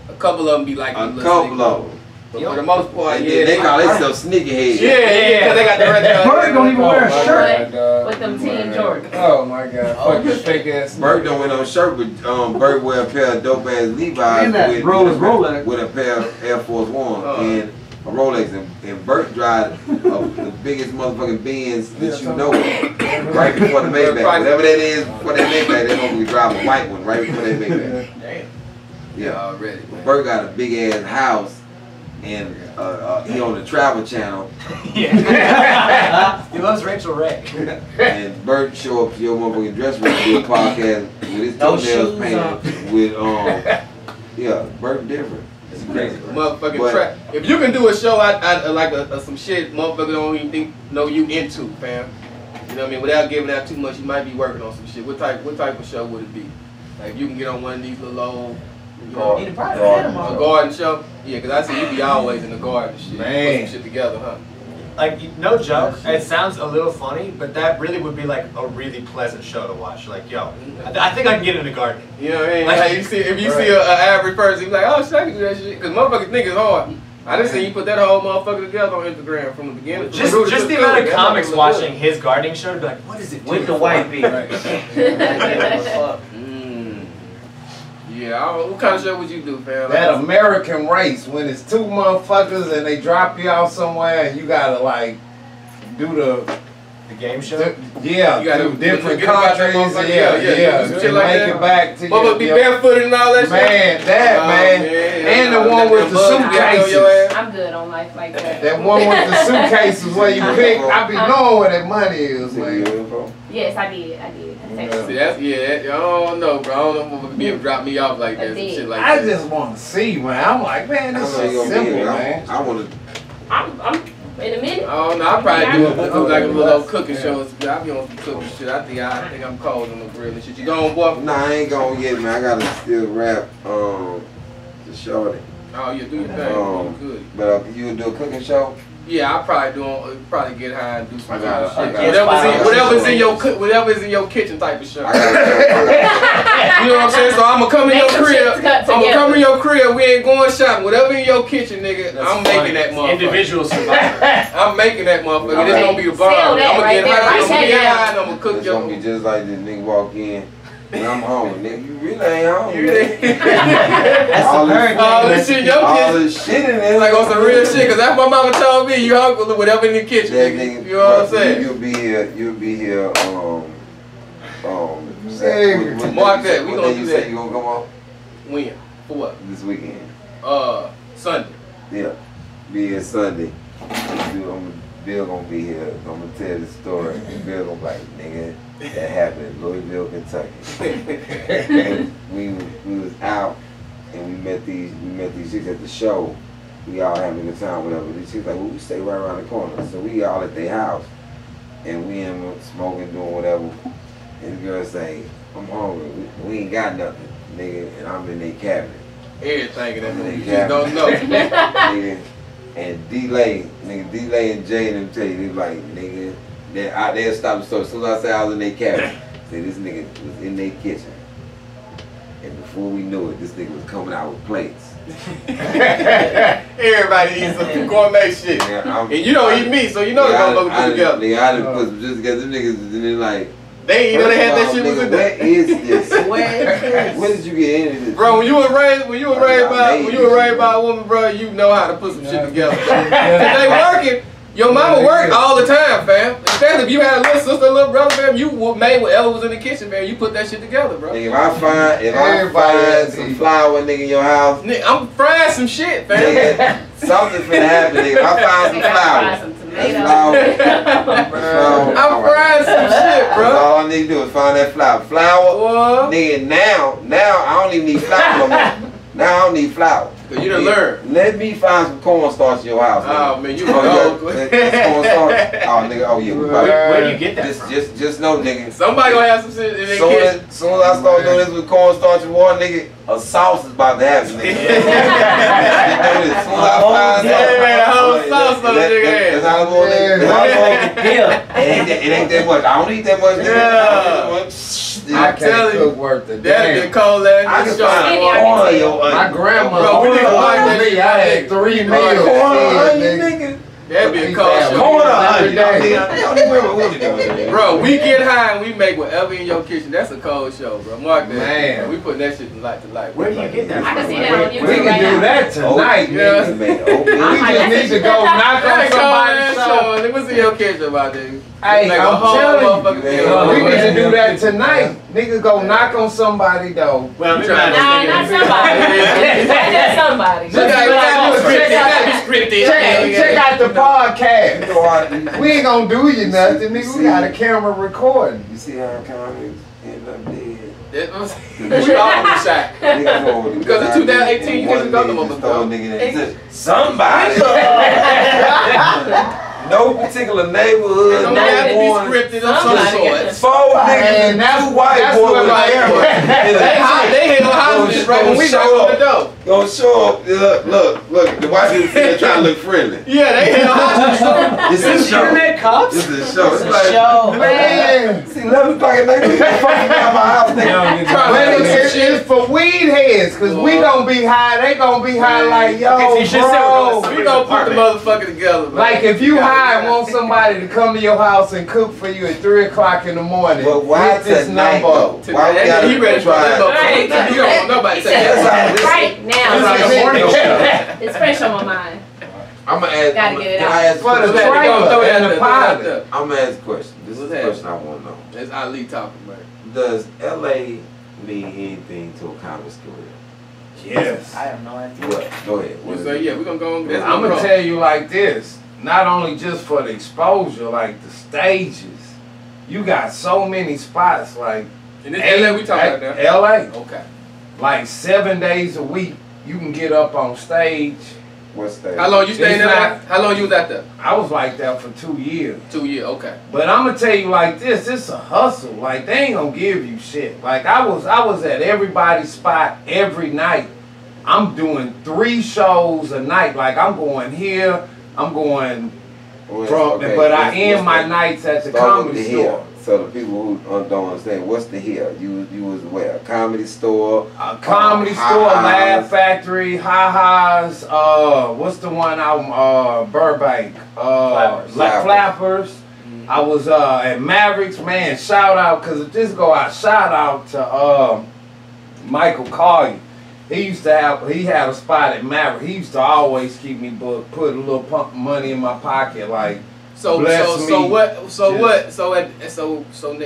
Speaker 4: A couple of them be like
Speaker 1: A
Speaker 4: them little
Speaker 1: couple
Speaker 4: sneakers.
Speaker 1: of them.
Speaker 4: But for the most part,
Speaker 1: And
Speaker 4: yeah,
Speaker 1: then they call themselves sneakerheads.
Speaker 4: yeah, because they got the red.
Speaker 7: Bird don't even wear a shirt.
Speaker 2: With them Team Jordan.
Speaker 7: Oh my god, fucking fake ass.
Speaker 1: Bert don't wear no shirt, but Bert wear a pair of dope ass Levi's
Speaker 7: And that Rolex.
Speaker 1: with a pair of Air Force One
Speaker 4: Uh-huh.
Speaker 1: and a Rolex, and Bert drive the biggest motherfucking Benz that you know, right before the Maybach. Whatever that is, before that Maybach, they normally drive a white one right before that Maybach.
Speaker 4: Damn.
Speaker 1: Yeah,
Speaker 4: already. Man.
Speaker 1: Bert got a big ass house, and he on the Travel Channel,
Speaker 6: Yeah. He loves Rachel Ray.
Speaker 1: and Bert show up to your motherfucking dressing room to do a podcast with his
Speaker 3: No
Speaker 1: toenails
Speaker 3: shoes
Speaker 1: painted with yeah, Bert different. It's crazy.
Speaker 4: Motherfucking
Speaker 1: But-
Speaker 4: trap. If you can do a show like some shit, motherfucker don't even know you into, fam. You know what I mean? Without giving out too much, you might be working on some shit. What type of show would it be? Like if you can get on one of these little old, you know,
Speaker 3: Need a private animal.
Speaker 4: a garden show. Yeah, cause I see you be always in the garden and shit.
Speaker 5: Man.
Speaker 4: Put some shit together, huh?
Speaker 6: Like, no joke, it sounds a little funny, but that really would be like a really pleasant show to watch. Like, yo, I think I can get into gardening.
Speaker 4: You know what I mean?
Speaker 6: Like-
Speaker 4: Like you see, if you see an average person, you be like, oh shit, I can do that shit. Cause motherfuckers think it's hard. I just seen you put that whole motherfucker together on Instagram from the beginning.
Speaker 6: Just the amount of comics watching his gardening show to be like, what is it
Speaker 3: With the
Speaker 6: doing
Speaker 3: white
Speaker 6: for?
Speaker 3: people.
Speaker 4: Yeah, I don't, what kind of show would you do, fam?
Speaker 5: That American race, when it's two motherfuckers and they drop you out somewhere and you gotta like do the
Speaker 6: The game show?
Speaker 5: Yeah,
Speaker 4: You gotta
Speaker 5: through different
Speaker 4: forget about that
Speaker 5: countries.
Speaker 4: motherfucker.
Speaker 5: Yeah,
Speaker 4: Yeah,
Speaker 5: yeah.
Speaker 4: do some
Speaker 5: And
Speaker 4: shit like
Speaker 5: make
Speaker 4: that.
Speaker 5: it back to
Speaker 4: Motherfucker be
Speaker 5: your
Speaker 4: barefooted and all that shit.
Speaker 5: man, that
Speaker 4: Oh,
Speaker 5: man. And the one with the suitcases.
Speaker 2: I'm good on life like that.
Speaker 5: That one with the suitcases where you pick. I be knowing where that money is, man.
Speaker 2: Yes, I did. I texted
Speaker 4: See,
Speaker 2: you.
Speaker 4: that's, I don't know, bro. I don't know if motherfucker be able to drop me off like that. Some shit like
Speaker 5: I
Speaker 4: that.
Speaker 5: just want to see, man. I'm like, man, this is simple, man.
Speaker 1: I want to.
Speaker 2: I'm in a minute.
Speaker 4: Oh no, I probably do like a little cooking show. I be on some cooking shit. I think I'm cold on the grill and shit. You going, boy?
Speaker 1: Nah, I ain't going yet, man. I gotta still rap the shorty.
Speaker 4: Oh, you do your thing. Good.
Speaker 1: But you do a cooking show?
Speaker 4: Yeah, I probably get high and do some
Speaker 1: I got
Speaker 4: shit.
Speaker 1: it.
Speaker 4: Whatever's in your kitchen type of show.
Speaker 1: I got
Speaker 4: You know what I'm saying? So I'm gonna come in
Speaker 2: Make
Speaker 4: your
Speaker 2: some
Speaker 4: crib.
Speaker 2: shit cut
Speaker 4: I'm gonna
Speaker 2: together.
Speaker 4: come in your crib. We ain't going shopping. Whatever in your kitchen, nigga, I'm making that motherfucker.
Speaker 6: Individual survivor.
Speaker 4: I'm making that motherfucker. This gonna be the bar.
Speaker 2: Sell that
Speaker 4: I'm gonna
Speaker 2: right
Speaker 4: get
Speaker 2: there.
Speaker 4: high.
Speaker 2: Write
Speaker 4: I'm gonna
Speaker 2: that
Speaker 4: get
Speaker 2: down.
Speaker 4: high and I'm gonna cook
Speaker 1: It's
Speaker 4: your.
Speaker 1: gonna be just like this nigga walk in. When I'm home, nigga, you really ain't home.
Speaker 4: You ain't-
Speaker 3: That's
Speaker 1: all
Speaker 3: the
Speaker 1: this,
Speaker 4: all this shit in your
Speaker 1: all
Speaker 4: kitchen.
Speaker 1: this shit in there.
Speaker 4: It's like on some real shit, cause that's what my mama told me. You hungry with whatever in the kitchen,
Speaker 1: That
Speaker 4: nigga.
Speaker 1: nigga,
Speaker 4: You know what I'm saying?
Speaker 1: You'll be here,
Speaker 5: Hey,
Speaker 4: Mark that. We
Speaker 1: what
Speaker 4: gonna
Speaker 1: day
Speaker 4: do
Speaker 1: you
Speaker 4: that.
Speaker 1: say you gonna come on
Speaker 4: When? For what?
Speaker 1: this weekend?
Speaker 4: Sunday.
Speaker 1: Yeah, be here Sunday. Bill gonna be here. I'm gonna tell the story. Bill gonna be like, nigga, that happened in Louisville, Kentucky. we was out and we met these chicks at the show. We all having a good time, whatever. These chicks like, well, we stay right around the corner. So we all at their house and we in smoking, doing whatever. And the girl say, I'm hungry. We ain't got nothing, nigga, and I'm in their cabinet.
Speaker 4: Everything in that
Speaker 1: I'm in
Speaker 4: movie. You
Speaker 1: their
Speaker 4: just don't know.
Speaker 1: Nigga, and D-Lay and Jay and them tell you, they like, nigga, they'll stop the store. As soon as I say I was in their cabinet, say this nigga was in their kitchen. And before we knew it, this nigga was coming out with plates.
Speaker 4: Everybody eats some gourmet shit.
Speaker 1: Yeah,
Speaker 4: And you don't eat meat, so you know they're gonna look put together.
Speaker 1: Nigga, I done put some just together. Them niggas, and then like,
Speaker 4: They ain't know they had that
Speaker 1: first
Speaker 4: shit
Speaker 1: of all,
Speaker 4: was in
Speaker 1: nigga,
Speaker 4: there.
Speaker 1: where is this? Where did you get into this?
Speaker 4: Bro, when you was raised by a woman, bro, you know how to put some shit together. If they working, your mama worked all the time, fam. Especially if you had a little sister, a little brother, fam, you made whatever was in the kitchen, man. You put that shit together, bro.
Speaker 1: Nigga, if I find some flour, nigga, in your house,
Speaker 4: Nigga, I'm frying some shit, fam.
Speaker 1: nigga, something finna happen, nigga. If I find some flour,
Speaker 2: Some
Speaker 1: that's
Speaker 2: tomatoes.
Speaker 1: flour.
Speaker 4: I'm frying some shit,
Speaker 1: That's
Speaker 4: bro.
Speaker 1: all I need to do is find that flour. Flour,
Speaker 4: What?
Speaker 1: nigga, now I don't even need flour no more. Now I don't need flour.
Speaker 4: Cause you done learned.
Speaker 1: Let me find some cornstarch in your house, nigga.
Speaker 4: Oh man, you
Speaker 1: Oh,
Speaker 4: know.
Speaker 1: that's cornstarch? Oh, nigga, oh yeah. we about-
Speaker 6: Where do you get that from?
Speaker 1: Just know, nigga.
Speaker 4: Somebody gonna have some shit in their kitchen.
Speaker 1: Soon as I start doing this with cornstarch and water, nigga, a sauce is about to happen, nigga. As soon as I find
Speaker 4: Yeah, man, a whole sauce on the nigga head.
Speaker 1: That's how I'm going, nigga. That's how I'm going.
Speaker 3: Yeah.
Speaker 1: It ain't that much. I don't eat that much, nigga.
Speaker 4: Yeah.
Speaker 5: I
Speaker 4: I'm telling
Speaker 5: can't
Speaker 4: you,
Speaker 5: cook worth the
Speaker 4: that'd be a
Speaker 5: damn.
Speaker 4: cold
Speaker 1: I
Speaker 4: ass
Speaker 1: can
Speaker 4: show.
Speaker 1: find
Speaker 2: Skinny, I
Speaker 1: corn
Speaker 2: can
Speaker 1: on your
Speaker 5: My
Speaker 1: onion.
Speaker 5: grandma
Speaker 4: Bro, we need to watch that
Speaker 5: me.
Speaker 4: shit.
Speaker 5: I had 3 meals.
Speaker 1: Corn on
Speaker 5: Yeah,
Speaker 1: onion,
Speaker 5: nigga.
Speaker 1: nigga.
Speaker 4: That'd be a cold
Speaker 5: Corn
Speaker 4: show.
Speaker 1: Corn on
Speaker 5: Every
Speaker 1: onion.
Speaker 5: day.
Speaker 1: I don't even remember what we doing.
Speaker 4: Bro, we get high and we make whatever in your kitchen. That's a cold show, bro. Mark that.
Speaker 5: Man.
Speaker 4: We putting that shit from light to light.
Speaker 6: Where do you get that
Speaker 2: I can
Speaker 6: from?
Speaker 2: see that on
Speaker 5: We
Speaker 2: YouTube
Speaker 5: can
Speaker 2: right
Speaker 5: do
Speaker 2: now.
Speaker 5: that tonight,
Speaker 4: Yeah.
Speaker 5: nigga.
Speaker 1: Man, oatmeal.
Speaker 5: We just need to go knock on
Speaker 4: That's a cold
Speaker 5: somebody's
Speaker 4: ass
Speaker 5: show.
Speaker 4: show. Nigga, what's in your kitchen about this?
Speaker 5: Hey,
Speaker 4: Like a
Speaker 5: I'm
Speaker 4: whole
Speaker 5: telling you,
Speaker 4: motherfucking
Speaker 1: man.
Speaker 4: meal.
Speaker 5: We need to do that tonight. Niggas go knock on somebody though.
Speaker 6: Well, maybe
Speaker 4: Nah,
Speaker 6: not
Speaker 2: Nah, not somebody. Not just somebody.
Speaker 4: We gotta do it scripted.
Speaker 5: Check out the
Speaker 1: You
Speaker 5: podcast.
Speaker 1: know what?
Speaker 5: We ain't gonna do you nothing, nigga. We got a camera recording.
Speaker 1: You see how comics end up dead?
Speaker 4: We all been shot.
Speaker 1: Nigga, no,
Speaker 4: Because in 2018, you couldn't go to
Speaker 1: one nigga just throw a
Speaker 4: motherfucker.
Speaker 1: nigga in there. Somebody. No particular neighborhood.
Speaker 4: Don't
Speaker 1: No
Speaker 4: have to be
Speaker 1: one.
Speaker 4: scripted of some sort.
Speaker 1: 4 niggas and
Speaker 5: that's-
Speaker 1: 2 white
Speaker 5: that's
Speaker 1: boys
Speaker 5: what
Speaker 1: with
Speaker 5: my
Speaker 1: a camera.
Speaker 4: They hit no hostages right when we knock on the door.
Speaker 1: Gonna show up. Look. The white people sitting there trying to look friendly.
Speaker 4: Yeah, they hit no hostages.
Speaker 1: This is a show.
Speaker 3: Internet cops?
Speaker 1: This is a show. It's
Speaker 3: It's a
Speaker 1: like,
Speaker 3: show.
Speaker 5: Man.
Speaker 1: see, 11 o'clock at night, nigga, fucking out my house, nigga.
Speaker 4: Trying to do some
Speaker 5: It's
Speaker 4: shit.
Speaker 5: for weed heads, cause we gonna be high, they gonna be high like, yo,
Speaker 6: Okay, so you should say we're
Speaker 5: bro.
Speaker 6: going
Speaker 4: We gonna put the motherfucker together, man.
Speaker 5: Like if you high and want somebody to come to your house and cook for you at 3 o'clock in the morning,
Speaker 1: But why
Speaker 5: hit this
Speaker 1: tonight,
Speaker 5: number.
Speaker 1: though? Why we gotta
Speaker 4: He ready for that
Speaker 1: try?
Speaker 4: motherfucker. You don't want nobody to say
Speaker 1: That's
Speaker 4: that.
Speaker 1: how this
Speaker 2: Right now.
Speaker 6: It's like a morning show.
Speaker 2: It's fresh on my mind.
Speaker 1: I'm gonna ask.
Speaker 2: Gotta get it
Speaker 1: Can
Speaker 2: out.
Speaker 1: I ask a
Speaker 5: For the
Speaker 1: question?
Speaker 4: Go
Speaker 5: trailer
Speaker 4: throw it
Speaker 5: and
Speaker 4: out
Speaker 5: the
Speaker 4: there, throw it out
Speaker 5: pilot.
Speaker 4: there.
Speaker 1: I'm gonna ask a question. the question I want to know.
Speaker 4: That's Ali talking, man.
Speaker 1: Does LA mean anything to a comic's career?
Speaker 5: Yes.
Speaker 3: I have no idea.
Speaker 1: What? Go ahead.
Speaker 4: You say, yeah, we're gonna go on.
Speaker 5: I'm gonna tell you like this. Not only just for the exposure, like the stages. You got so many spots, like
Speaker 4: in this LA we talking about now.
Speaker 5: LA.
Speaker 4: Okay.
Speaker 5: Like 7 days a week, you can get up on stage.
Speaker 1: What's that?
Speaker 4: How long you staying
Speaker 5: It's
Speaker 4: there?
Speaker 5: not-
Speaker 4: How long you was out there?
Speaker 5: I was like that for 2 years.
Speaker 4: 2 years. Okay.
Speaker 5: But I'm gonna tell you like this, it's a hustle. Like they ain't gonna give you shit. Like I was at everybody's spot every night. I'm doing 3 shows a night. Like I'm going here, I'm going but I end my nights at the comedy store.
Speaker 1: So the people who don't understand, what's the here? You was where? A comedy store?
Speaker 5: A comedy store, Laugh Factory, Ha-Ha's, what's the one out Burbank? Flappers. I was at Mavericks, man, shout out, cause if this go out, shout out to Michael Collier. He had a spot at Maverick. He used to always keep me booked, put a little pump of money in my pocket, like
Speaker 4: So
Speaker 5: Nate,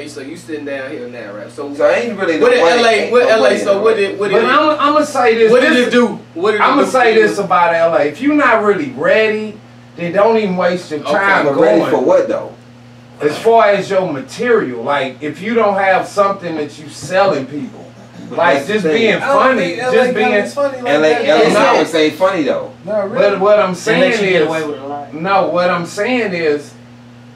Speaker 5: so you sitting down here now, right? So
Speaker 1: ain't really
Speaker 4: what did LA? So what did?
Speaker 5: But I'm gonna say this.
Speaker 4: What did it do?
Speaker 5: I'm gonna say this about LA. If you're not really ready, then don't even waste your time
Speaker 1: but
Speaker 5: going.
Speaker 1: ready for what though?
Speaker 5: As far as your material, like if you don't have something that you selling people, like just being funny, just being
Speaker 7: funny. Like
Speaker 1: LA comics ain't funny though.
Speaker 7: No, really.
Speaker 5: But what I'm saying is,
Speaker 3: What
Speaker 5: I'm saying is,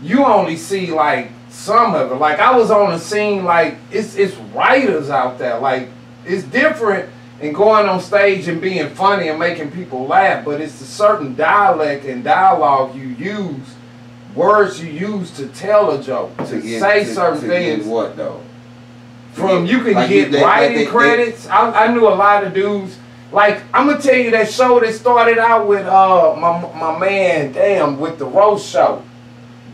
Speaker 5: you only see like some of it. Like I was on a scene, like it's writers out there. Like it's different in going on stage and being funny and making people laugh. But it's a certain dialect and dialogue you use, words you use to tell a joke, to say certain things.
Speaker 1: Get what though?
Speaker 5: From you can
Speaker 1: like
Speaker 5: get writing credits. I knew a lot of dudes. Like I'm gonna tell you that show that started out with my man, with the roast show,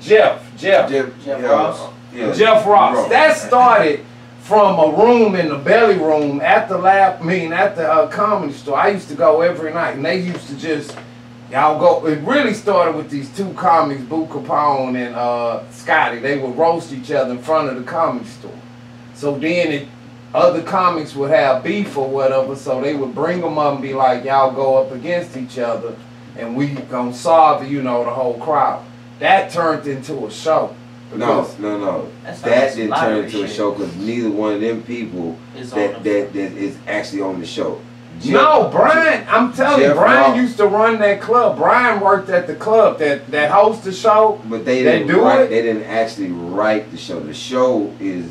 Speaker 5: Jeff
Speaker 3: Ross.
Speaker 1: Yeah.
Speaker 5: Jeff Ross. That started from a room in the belly room at the comedy store. I used to go every night, and they used to just y'all go. It really started with these 2 comics, Boo Capone and Scotty. They would roast each other in front of the comedy store. So then other comics would have beef or whatever, so they would bring them up and be like, y'all go up against each other, and we gonna solve, the whole crowd. That turned into a show.
Speaker 1: No. That didn't turn into a show because neither one of them people that is actually on the show.
Speaker 5: No, Brian, I'm telling you, Brian used to run that club. Brian worked at the club that hosts the show.
Speaker 1: But they didn't actually write the show. The show is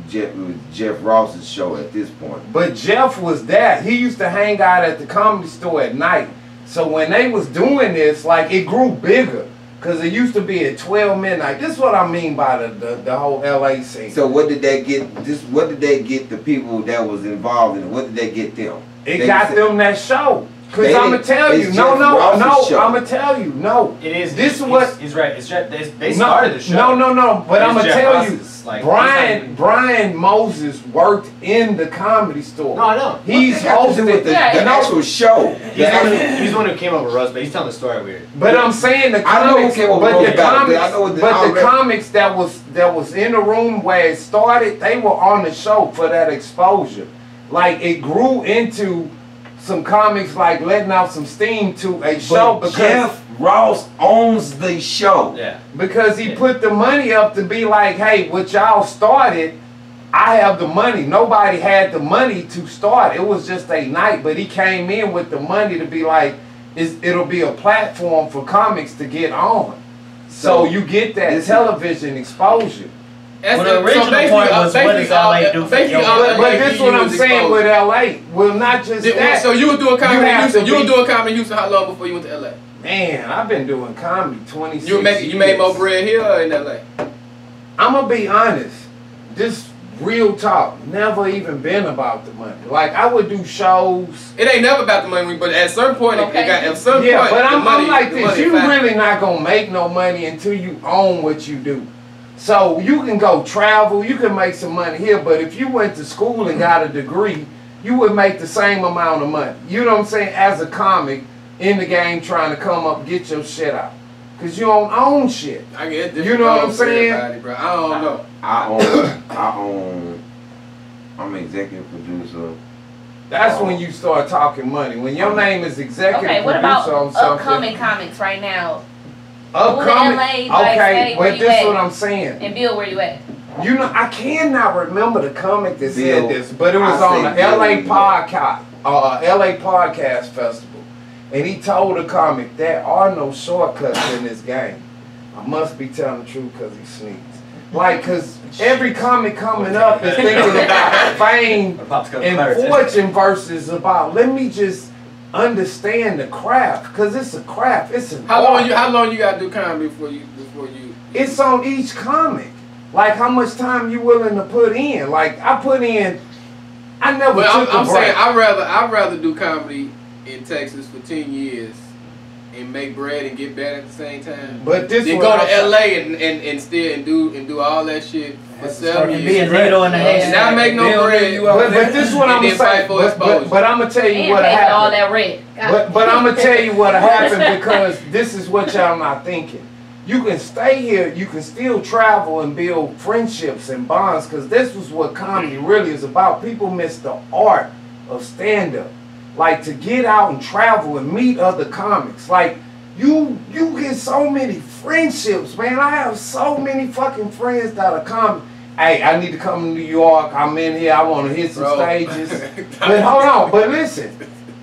Speaker 1: Jeff Ross's show at this point.
Speaker 5: But Jeff was that. He used to hang out at the comedy store at night. So when they was doing this, like it grew bigger. Cause it used to be at 12 midnight. This is what I mean by the whole LA scene.
Speaker 1: So what did they get? What did they get the people that was involved in it? What did they get them?
Speaker 5: It got them that show. Cause I'm gonna tell you, no. I'm gonna tell you, no.
Speaker 6: It is.
Speaker 5: This is what
Speaker 6: he's right. It's just, they started the show.
Speaker 5: No. But I'm gonna tell you,
Speaker 6: like,
Speaker 5: Brian Moses worked in the comedy store.
Speaker 6: No, I know.
Speaker 5: He's hosting
Speaker 1: the actual show.
Speaker 6: He's the one who came up with Russ, but he's telling the story weird.
Speaker 5: But I'm saying the comics, the comics that was in the room where it started, they were on the show for that exposure. Like it grew into some comics like letting out some steam to a show because
Speaker 1: Jeff Ross owns the show.
Speaker 6: Yeah.
Speaker 5: Because he put the money up to be like, hey, what y'all started, I have the money. Nobody had the money to start. It was just a night, but he came in with the money to be like, it'll be a platform for comics to get on. So you get that television exposure.
Speaker 3: Well, the original point was what does LA do for you?
Speaker 5: But this is what I'm saying with LA. Well, not just that.
Speaker 4: So you were doing comedy in Houston. You were doing comedy in Houston how long before you went to LA?
Speaker 5: Man, I've been doing comedy 26
Speaker 4: years. You made more bread here or in LA?
Speaker 5: I'm gonna be honest. This real talk, never even been about the money. Like I would do shows.
Speaker 4: It ain't never about the money, but at a certain point, it got at some point.
Speaker 5: Yeah, but I'm like this. You really not gonna make no money until you own what you do. So you can go travel, you can make some money here, but if you went to school and got a degree, you would make the same amount of money. You know what I'm saying? As a comic in the game trying to come up, get your shit out. Cause you don't own shit.
Speaker 4: I get it.
Speaker 5: You know what I'm saying?
Speaker 4: Bro. I don't know.
Speaker 1: I'm an executive producer.
Speaker 5: That's when you start talking money. When your name is executive
Speaker 2: Okay, what
Speaker 5: producer
Speaker 2: about
Speaker 5: on something.
Speaker 2: upcoming comics right now?
Speaker 5: Upcoming.
Speaker 2: LA,
Speaker 5: Okay,
Speaker 2: where
Speaker 5: but
Speaker 2: you
Speaker 5: this
Speaker 2: at?
Speaker 5: is what I'm saying.
Speaker 2: And Bill, where you at?
Speaker 5: You know, I cannot remember the comic that
Speaker 1: Bill,
Speaker 5: said this, but it was
Speaker 1: I
Speaker 5: on the
Speaker 1: say Bill,
Speaker 5: LA
Speaker 1: yeah.
Speaker 5: LA Podcast Festival. And he told the comic, there are no shortcuts in this game. I must be telling the truth because he sneaks. Like, because every comic coming up is thinking about fame and fortune versus about, let me just understand the craft. Because it's a craft. It's an
Speaker 4: How
Speaker 5: art.
Speaker 4: long you gotta do comedy before you
Speaker 5: It's on each comic. Like how much time you willing to put in. Like I put in, I never took a
Speaker 4: I'm
Speaker 5: break.
Speaker 4: saying I'd rather do comedy in Texas for 10 years and make bread and get better at the same time.
Speaker 5: But this
Speaker 4: then go to LA and still do all that shit for 7 years.
Speaker 3: Be a needle in the
Speaker 4: And not make no bread.
Speaker 5: But this is what I'm gonna say. But I'm gonna tell you
Speaker 2: And
Speaker 5: what
Speaker 2: pay for all
Speaker 5: happened.
Speaker 2: that rent.
Speaker 5: But I'm gonna tell you what happened because this is what y'all not thinking. You can stay here, you can still travel and build friendships and bonds because this was what comedy really is about. People miss the art of stand-up. Like to get out and travel and meet other comics. Like you get so many friendships, man. I have so many fucking friends that are comics. Hey, I need to come to New York. I'm in here. I want to hit some stages. But hold on. But listen.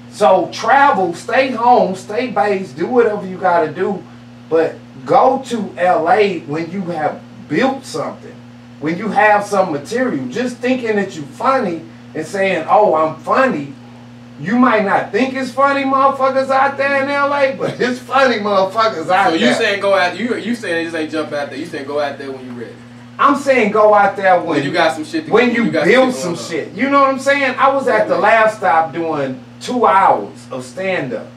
Speaker 5: So travel, stay home, stay based, do whatever you got to do. But go to LA when you have built something, when you have some material. Just thinking that you're funny and saying, oh, I'm funny. You might not think it's funny motherfuckers out there in LA, but it's funny motherfuckers out there.
Speaker 4: So you saying go out, you saying they just ain't jump out there. You saying go out there when you ready.
Speaker 5: I'm saying go out there when
Speaker 4: you got some shit.
Speaker 5: When you build some shit. You know what I'm saying? I was at the Laugh Stop doing 2 hours of stand-up.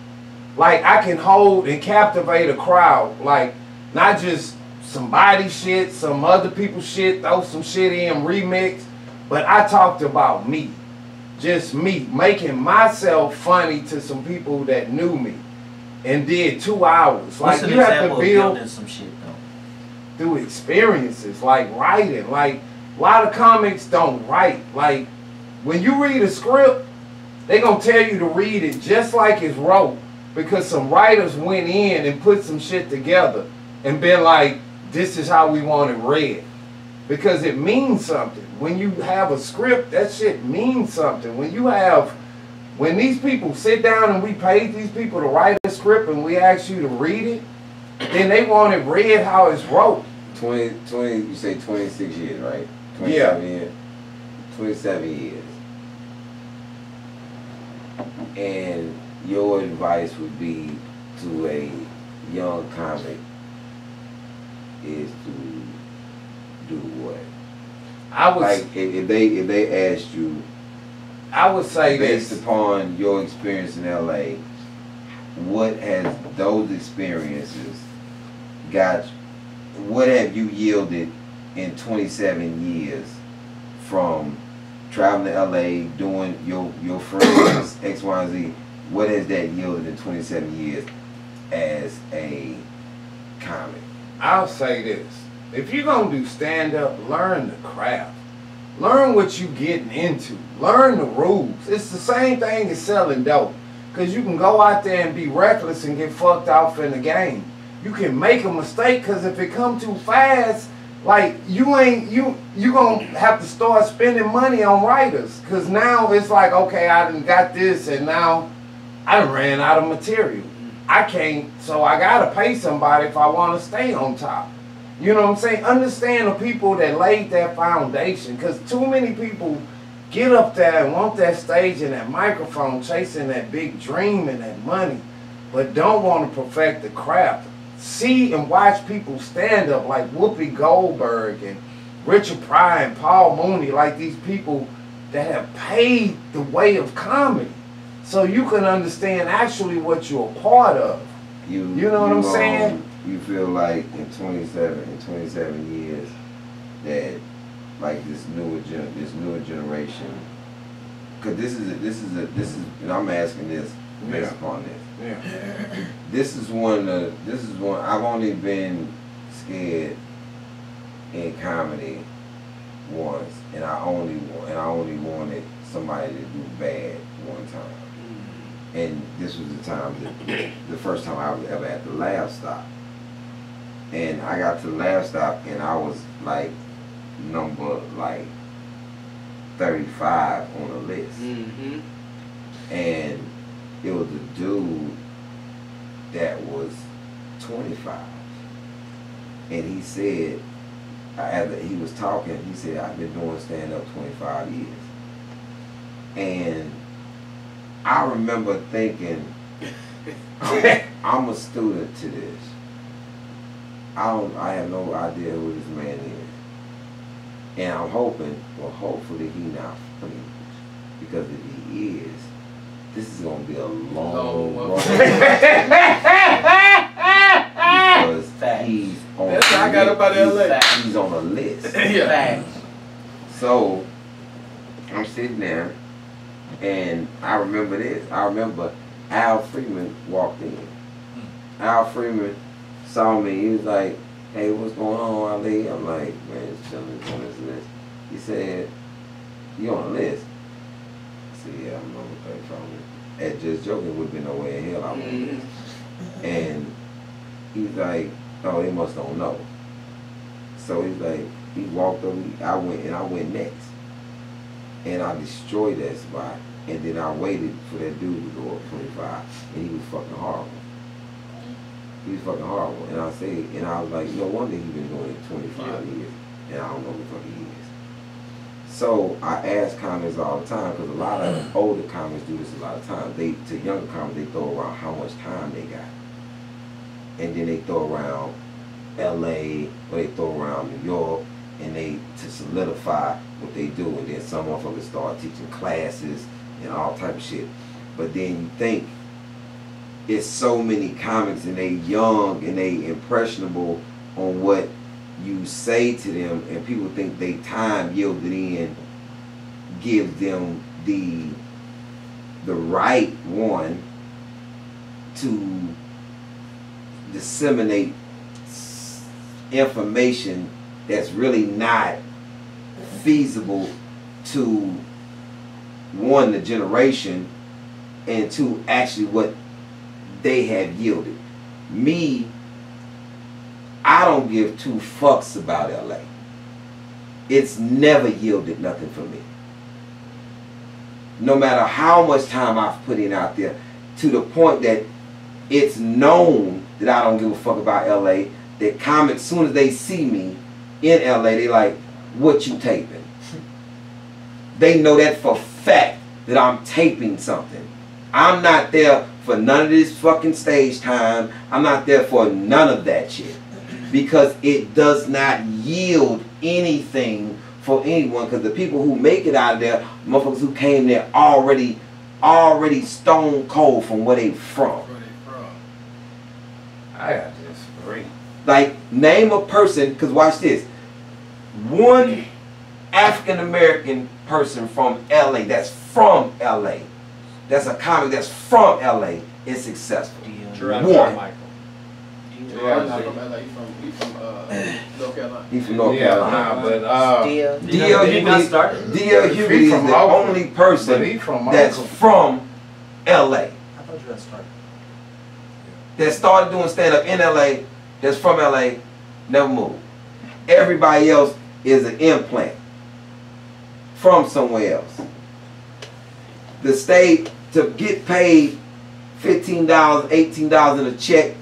Speaker 5: Like I can hold and captivate a crowd. Like not just somebody shit, some other people's shit, throw some shit in, remix. But I talked about me. Just me. Making myself funny to some people that knew me. And did 2 hours. Like you have to build
Speaker 3: some shit though?
Speaker 5: Through experiences. Like writing. Like a lot of comics don't write. Like when you read a script, they gonna tell you to read it just like it's wrote. Because some writers went in and put some shit together and been like, this is how we want it read. Because it means something. When you have a script, that shit means something. When these people sit down and we paid these people to write a script and we ask you to read it, then they want it read how it's wrote.
Speaker 1: 20, you say 26 years, right? 27
Speaker 5: Yeah.
Speaker 1: years. 27 years. And your advice would be to a young comic is to do what?
Speaker 5: I would
Speaker 1: like if they asked you,
Speaker 5: I would say
Speaker 1: based
Speaker 5: this.
Speaker 1: upon your experience in LA, what has those experiences got? What have you yielded in 27 years from traveling to LA, doing your friends X, Y, and Z? What has that yielded in 27 years as a comic?
Speaker 5: I'll say this. If you're going to do stand-up, learn the craft. Learn what you're getting into. Learn the rules. It's the same thing as selling dope. Because you can go out there and be reckless and get fucked off in the game. You can make a mistake because if it come too fast, like you gonna have to start spending money on writers. Because now it's like, okay, I done got this and now I done ran out of material. I can't, so I gotta pay somebody if I want to stay on top. You know what I'm saying? Understand the people that laid that foundation. Because too many people get up there and want that stage and that microphone chasing that big dream and that money, but don't want to perfect the craft. See and watch people stand up like Whoopi Goldberg and Richard Pryor and Paul Mooney, like these people that have paved the way of comedy. So you can understand actually what you're a part of. You know what I'm saying?
Speaker 1: You feel like in 27 years that like this newer generation, because this is and I'm asking this based upon this.
Speaker 5: Yeah.
Speaker 1: This is one I've only been scared in comedy once, and I only wanted somebody to do bad one time. And this was the first time I was ever at the Laugh Stop. And I got to the Laugh Stop and I was like number 35 on the list. And it was a dude that was 25. And he said, as he was talking, he said, I've been doing stand-up 25 years. And I remember thinking, I'm a student to this. I have no idea who this man is. And I'm hoping, well, hopefully he not funny. Because if he is, this is going to be a long road. Because he's on
Speaker 4: That's how I got up out of LA.
Speaker 1: He's on a list.
Speaker 4: Yeah.
Speaker 1: So, I'm sitting there, and I remember this. I remember Al Freeman walked in. Al Freeman saw me. He was like, hey, what's going on, Ali? I'm like, man, it's chilling on this list. He said, you on the list? I said, yeah, I'm number 35. At Just Joking would be no way in hell I'm on the list. And he's like, oh, they must don't know. So he's like, he walked over, I went next. And I destroyed that spot. And then I waited for that dude to go up 25. And he was fucking horrible. He was fucking horrible. And I was like, no wonder he's been doing it 25 years. And I don't know who the fuck he is. So I ask comics all the time, because a lot of older comics do this a lot of times. To younger comics, they throw around how much time they got. And then they throw around LA, or they throw around New York, and to solidify what they do. And then some motherfuckers start teaching classes and all type of shit. But then you think, it's so many comics and they young and they impressionable on what you say to them, and people think they time yielded in gives them the right one to disseminate information that's really not feasible to one, the generation, and two, actually what they have yielded. Me, I don't give two fucks about LA. It's never yielded nothing for me. No matter how much time I've put in out there, to the point that it's known that I don't give a fuck about LA, that comics, as soon as they see me in LA, they like, what you taping? They know that for a fact that I'm taping something. I'm not there for none of this fucking stage time. I'm not there for none of that shit. Because it does not yield anything for anyone. Because the people who make it out of there, motherfuckers who came there already stone cold from where they from.
Speaker 5: I got this free.
Speaker 1: Like, name a person, because watch this. One African American person from LA, that's from LA. That's a comic that's from LA is successful. One.
Speaker 4: Gerard's not from LA. He's from North Carolina.
Speaker 1: He's from North Carolina.
Speaker 5: But
Speaker 1: D.L. Hughley is the only person that's from LA.
Speaker 6: I thought you had started.
Speaker 1: That started doing stand-up in LA, that's from LA, never moved. Everybody else is an implant from somewhere else. The state, to get paid $15, $18 in a check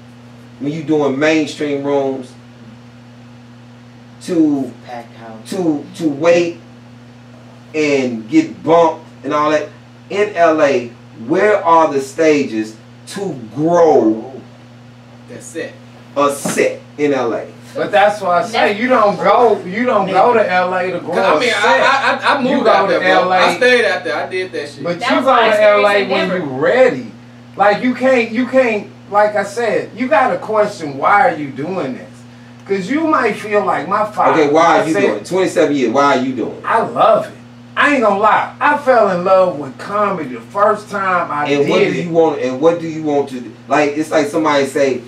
Speaker 1: when you doing mainstream rooms, to wait and get bumped and all that. In LA, where are the stages to grow a set in LA?
Speaker 5: But that's why I say you don't go to LA to grow a set.
Speaker 4: I moved out there, bro. I stayed out there. I did that shit.
Speaker 5: But you go to LA when you ready. Like you can't. Like I said, you got to question, why are you doing this? Because you might feel like my father.
Speaker 1: Okay, why are you doing it? 27 years, why are you doing it?
Speaker 5: I love it. I ain't gonna lie. I fell in love with comedy the first time I did
Speaker 1: what do
Speaker 5: it.
Speaker 1: you want? And what do you want to do? Like it's like somebody say,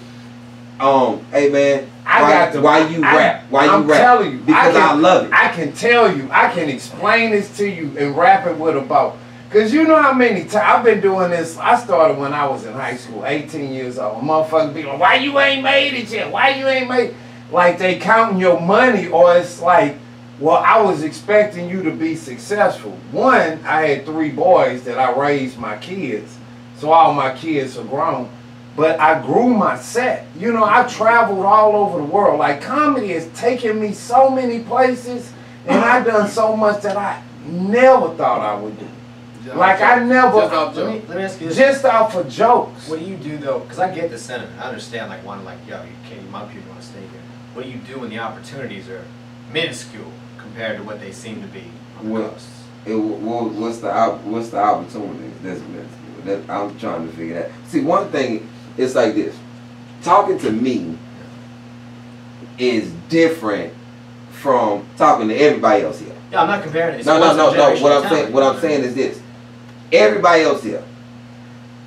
Speaker 1: "Hey man, why you rap? Why you
Speaker 5: I'm
Speaker 1: rap?"
Speaker 5: telling you,
Speaker 1: Because I love it.
Speaker 5: I can tell you. I can explain this to you and rap it with a bow. Cause you know how many times I've been doing this. I started when I was in high school, 18 years old. A motherfucker be like, "Why you ain't made it yet? Why you ain't made?" Like they counting your money, or it's like, well, I was expecting you to be successful. One, I had 3 boys that I raised my kids, so all my kids are grown. But I grew my set. You know, I traveled all over the world. Like comedy has taken me so many places, and I done so much that I never thought I would do. Like I never,
Speaker 6: let me ask you this.
Speaker 5: just off of jokes.
Speaker 6: What do you do though? Because I get the sentiment. I understand like wanting like, yo, you can't, my people want to stay here. What do you do when the opportunities are minuscule compared to what they seem to be on the coast?
Speaker 1: What's the opportunity? That I'm trying to figure that. See, one thing, it's like this. Talking to me is different from talking to everybody else here.
Speaker 6: Yeah, I'm not comparing it.
Speaker 1: No. What I'm saying is this. Everybody else here,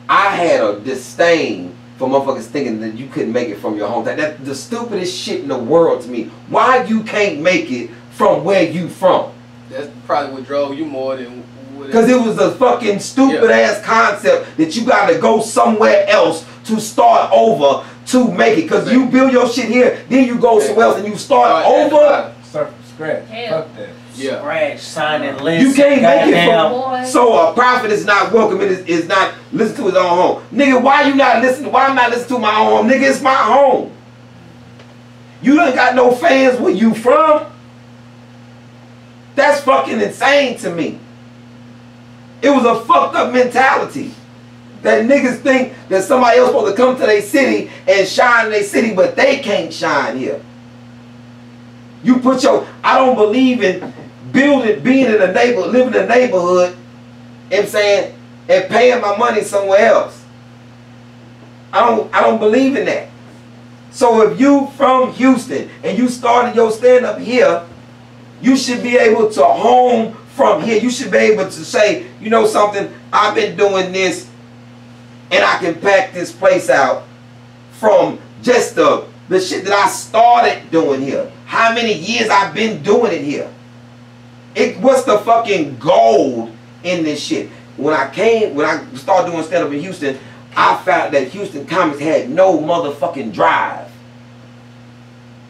Speaker 1: I had a disdain for motherfuckers thinking that you couldn't make it from your hometown. That's the stupidest shit in the world to me. Why you can't make it from where you from?
Speaker 4: That's probably what drove you more than.
Speaker 1: Because it was a fucking stupid ass concept that you got to go somewhere else to start over to make it. Because you build your shit here, then you go somewhere else and you start over.
Speaker 5: Start from scratch. Fuck that.
Speaker 4: Yeah.
Speaker 3: Scratch, signing lists.
Speaker 1: You can't make it
Speaker 2: Boy.
Speaker 1: so a prophet is not welcome and is not listen to his own home. Nigga, why you not listening? Why I'm not listening to my own home? Nigga, it's my home. You ain't got no fans where you from. That's fucking insane to me. It was a fucked up mentality. That niggas think that somebody else supposed to come to their city and shine in their city, but they can't shine here. You put your, I don't believe in being in a neighborhood, living in a neighborhood, you know what I'm saying, and paying my money somewhere else. I don't believe in that. So if you from Houston and you started your stand-up here, you should be able to home from here. You should be able to say, you know something, I've been doing this and I can pack this place out from just the shit that I started doing here. How many years I've been doing it here. What's the fucking gold in this shit? When I started doing stand-up in Houston, I found that Houston comics had no motherfucking drive.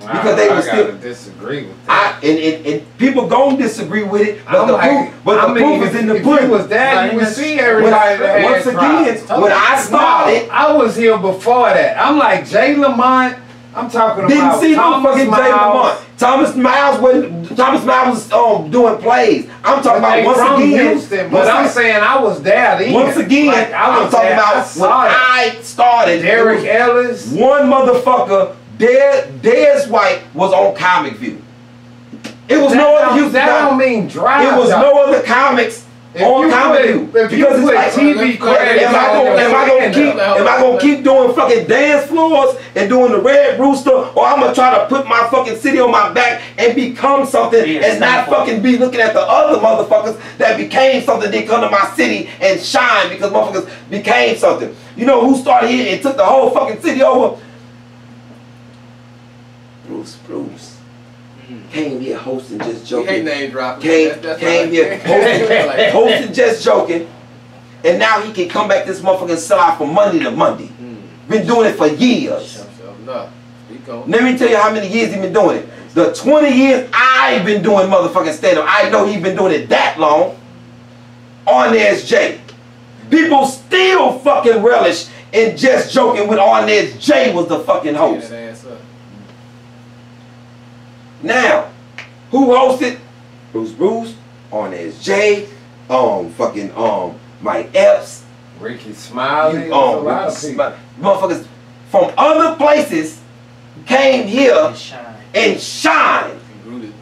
Speaker 1: Because they were still
Speaker 5: disagree with that.
Speaker 1: And people gonna disagree with it, but the proof is in the pudding.
Speaker 5: If you was there, you would see everybody that
Speaker 1: once again, when I started,
Speaker 5: I was here before that. I'm like Jay Lamont. I'm talking
Speaker 1: didn't
Speaker 5: about
Speaker 1: see no
Speaker 5: Thomas
Speaker 1: fucking Jay Lamont. Thomas Miles was doing plays. I'm talking about once again.
Speaker 5: Houston, but I'm saying I was there then.
Speaker 1: Once again,
Speaker 5: like,
Speaker 1: I'm talking about when I started.
Speaker 5: Derek Ellis.
Speaker 1: One motherfucker, Dez White, was on Comic View. It was no other Houston.
Speaker 5: That don't mean drive.
Speaker 1: It was no other comics on Comic View.
Speaker 5: If you put TV credits,
Speaker 1: am I gonna keep doing fucking dance floors and doing the Red Rooster, or I'm gonna try to put my fucking city on my back and become something and not fucking be looking at the other motherfuckers that became something? They come to my city and shine because motherfuckers became something. You know who started here and took the whole fucking city over? Bruce. Came here hosting Just Joking.
Speaker 4: He hate name dropping.
Speaker 1: Came here hosting Just Joking. And now he can come back this motherfucker and sell out from Monday to Monday. Been doing it for years. Let me tell you how many years he been doing it. The 20 years I've been doing motherfucking stand-up, I know he been doing it that long. Arnez J. People still fucking relish in Just Joking when Arnez J was the fucking host. Now, who hosted? Bruce, Arnez J, Mike Epps,
Speaker 5: Ricky Smiley, a lot of people.
Speaker 1: Motherfuckers from other places came here and shined.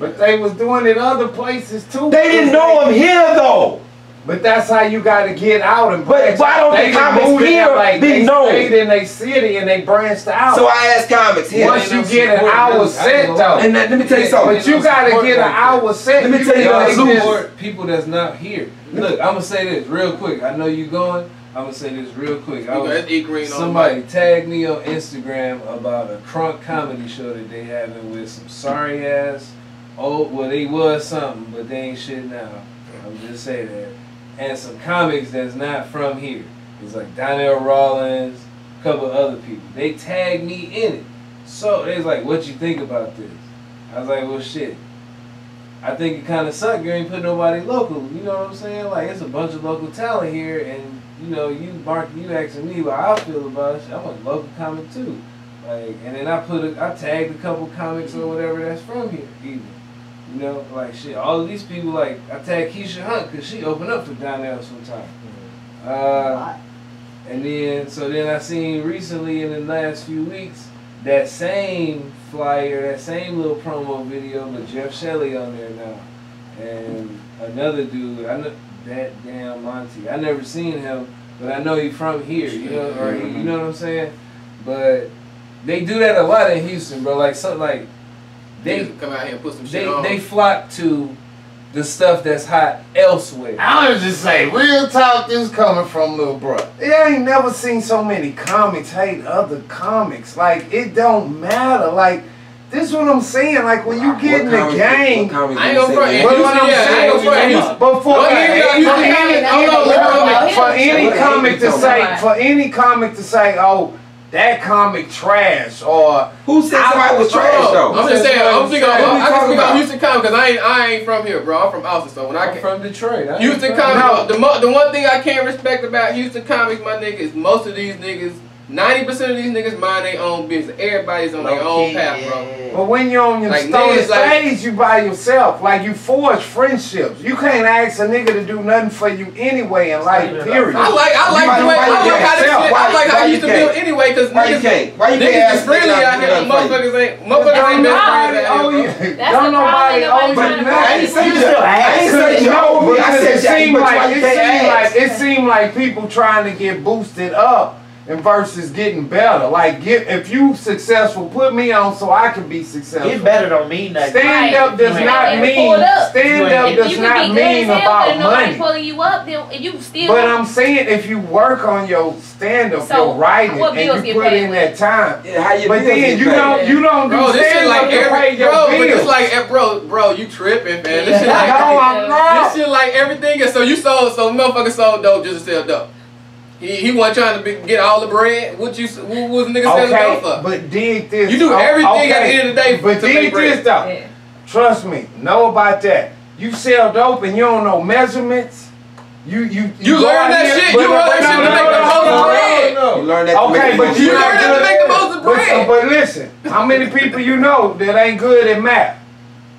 Speaker 5: But they was doing it other places too.
Speaker 1: They didn't know him here though.
Speaker 5: But that's how you got to get out and
Speaker 1: But why don't the comics here be known?
Speaker 5: They stayed in their city and they branched out.
Speaker 1: So I ask comics here.
Speaker 5: Once you get an hour set though.
Speaker 1: And let me tell you something.
Speaker 5: But you got to get an hour set.
Speaker 1: Let me tell you
Speaker 7: support people that's not here. Look, I'm going to say this real quick. I know you going. I'm going to say this real quick. Somebody tagged me on Instagram about a crunk comedy show that they having with some sorry ass, well they was something, but they ain't shit now. I'm just saying that. And some comics that's not from here. It's like Donnell Rawlins, a couple other people. They tagged me in it. So they was like, what you think about this? I was like, well shit. I think it kind of sucked. You ain't put nobody local. You know what I'm saying? Like, it's a bunch of local talent here, and you know, you asking me what I feel about it. I'm a local comic too. Like, and then I tagged a couple comics or whatever that's from here, even. You know, like shit. All of these people, like, I tagged Keisha Hunt because she opened up for Donnell sometime. And then I seen recently in the last few weeks that same flyer, that same little promo video with Jeff Shelley on there now, and another dude. I know that damn Monty. I never seen him, but I know he from here. You know, or you know what I'm saying? But they do that a lot in Houston, bro. Like something like they
Speaker 4: come out here and put some shit on.
Speaker 7: They flock to the stuff that's hot elsewhere.
Speaker 5: I was just say, real talk, this coming from Lil Bro. I ain't never seen so many comics hate other comics. Like, it don't matter. Like, this is what I'm saying. Like, when you get in the game,
Speaker 4: I ain't gonna front. But what I'm saying,
Speaker 5: for any comic to say, oh, that comic trash, or
Speaker 1: who said somebody was trash though?
Speaker 4: I'm just saying. I can speak on Houston comic because I ain't from here, bro. I'm from Austin, so when I'm
Speaker 7: from Detroit.
Speaker 4: Houston comic. The one thing I can't respect about Houston comics, my nigga, is most of these niggas. 90% of these niggas mind their own business. Everybody's on their own path, bro.
Speaker 5: But when you're on your stage, you by yourself. Like, you forge friendships. You can't ask a nigga to do nothing for you anyway in life, period.
Speaker 4: I like how you used to feel anyway, because niggas is friendly out here. Motherfuckers ain't best friends.
Speaker 5: Don't nobody owe you nothing. I ain't say no, but it seemed like people trying to get boosted up and versus getting better. Like, if you successful, put me on so I can be successful.
Speaker 3: Get better don't mean that.
Speaker 5: Stand up does not mean about money.
Speaker 2: Pulling you up, then you still.
Speaker 5: But I'm saying if you work on your stand up, your writing, and you put in that time, but then you don't do stand up to pay your bills.
Speaker 4: But it's like, bro, you tripping, man. This shit like this shit like everything. And so you sold, so motherfucker sold dope just to sell dope. He wasn't trying to get all the bread. Who was nigga selling dope for?
Speaker 5: But dig this.
Speaker 4: You do everything at the end of the day.
Speaker 5: But dig this though. Yeah. Trust me, know about that. You sell dope and you don't know measurements. You
Speaker 4: learn that shit. You learn that shit to make the most bread.
Speaker 1: You learn that.
Speaker 5: Okay, but you
Speaker 4: learn that to make the most bread.
Speaker 5: But listen, how many people you know that ain't good at math?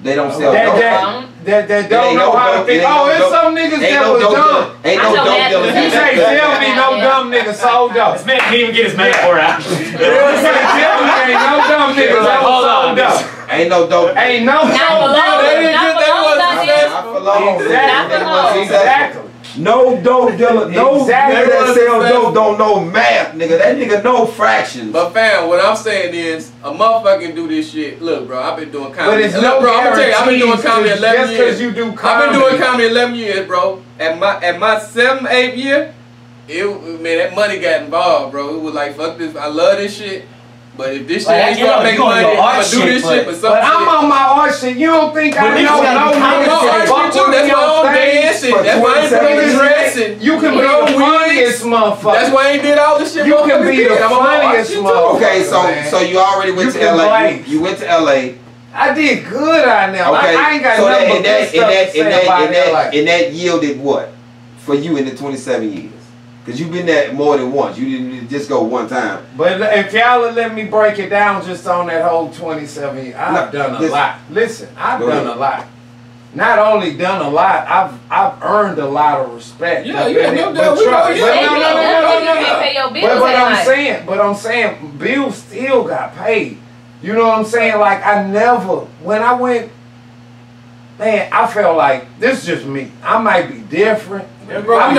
Speaker 1: They don't sell dope.
Speaker 5: That don't know how to think. Oh, there's some niggas that was dumb.
Speaker 1: Ain't no dope dealers.
Speaker 5: You say tell me no dumb niggas sold dope.
Speaker 3: This man can't even get his metaphor out.
Speaker 5: Tell me ain't no dumb niggas that was sold dope.
Speaker 1: Ain't no dope.
Speaker 5: Ain't no dope. Exactly.
Speaker 1: No dope dealer, no nigga that sell dope don't know math, nigga. That nigga know fractions.
Speaker 4: But fam, what I'm saying is, a motherfucker do this shit. Look, bro, I've been doing comedy.
Speaker 5: But it's no
Speaker 4: bro, I'm gonna tell you, I've been doing comedy 11 years.
Speaker 5: Just because you do comedy.
Speaker 4: I've been doing comedy 11 years, bro. At my 7th, 8th year, man, that money got involved, bro. It was like, fuck this, I love this shit. But if this shit ain't start making money, I'm gonna do this shit for something.
Speaker 5: But I'm on my art shit. You don't think I know
Speaker 4: That's my own dancing. That's why I ain't been dressing.
Speaker 5: You can be the funniest motherfucker.
Speaker 4: That's why I ain't did all this shit.
Speaker 5: You can be the funniest motherfucker.
Speaker 1: Okay, so you already went to LA. You went to LA.
Speaker 5: I did good out there.
Speaker 1: Okay.
Speaker 5: I ain't got nothing but good stuff to say about LA.
Speaker 1: And that yielded what for you in the 27 years? Because you've been there more than once. You didn't just go one time.
Speaker 5: But if y'all would let me break it down just on that whole 27 years, I've done a lot. Listen, I've done a lot. Not only done a lot, I've earned a lot of respect.
Speaker 4: Yeah, no doubt.
Speaker 5: But I'm saying, bills still got paid. You know what I'm saying? Like, when I went man, I felt like this is just me. I might be different.
Speaker 4: Yeah, bro, I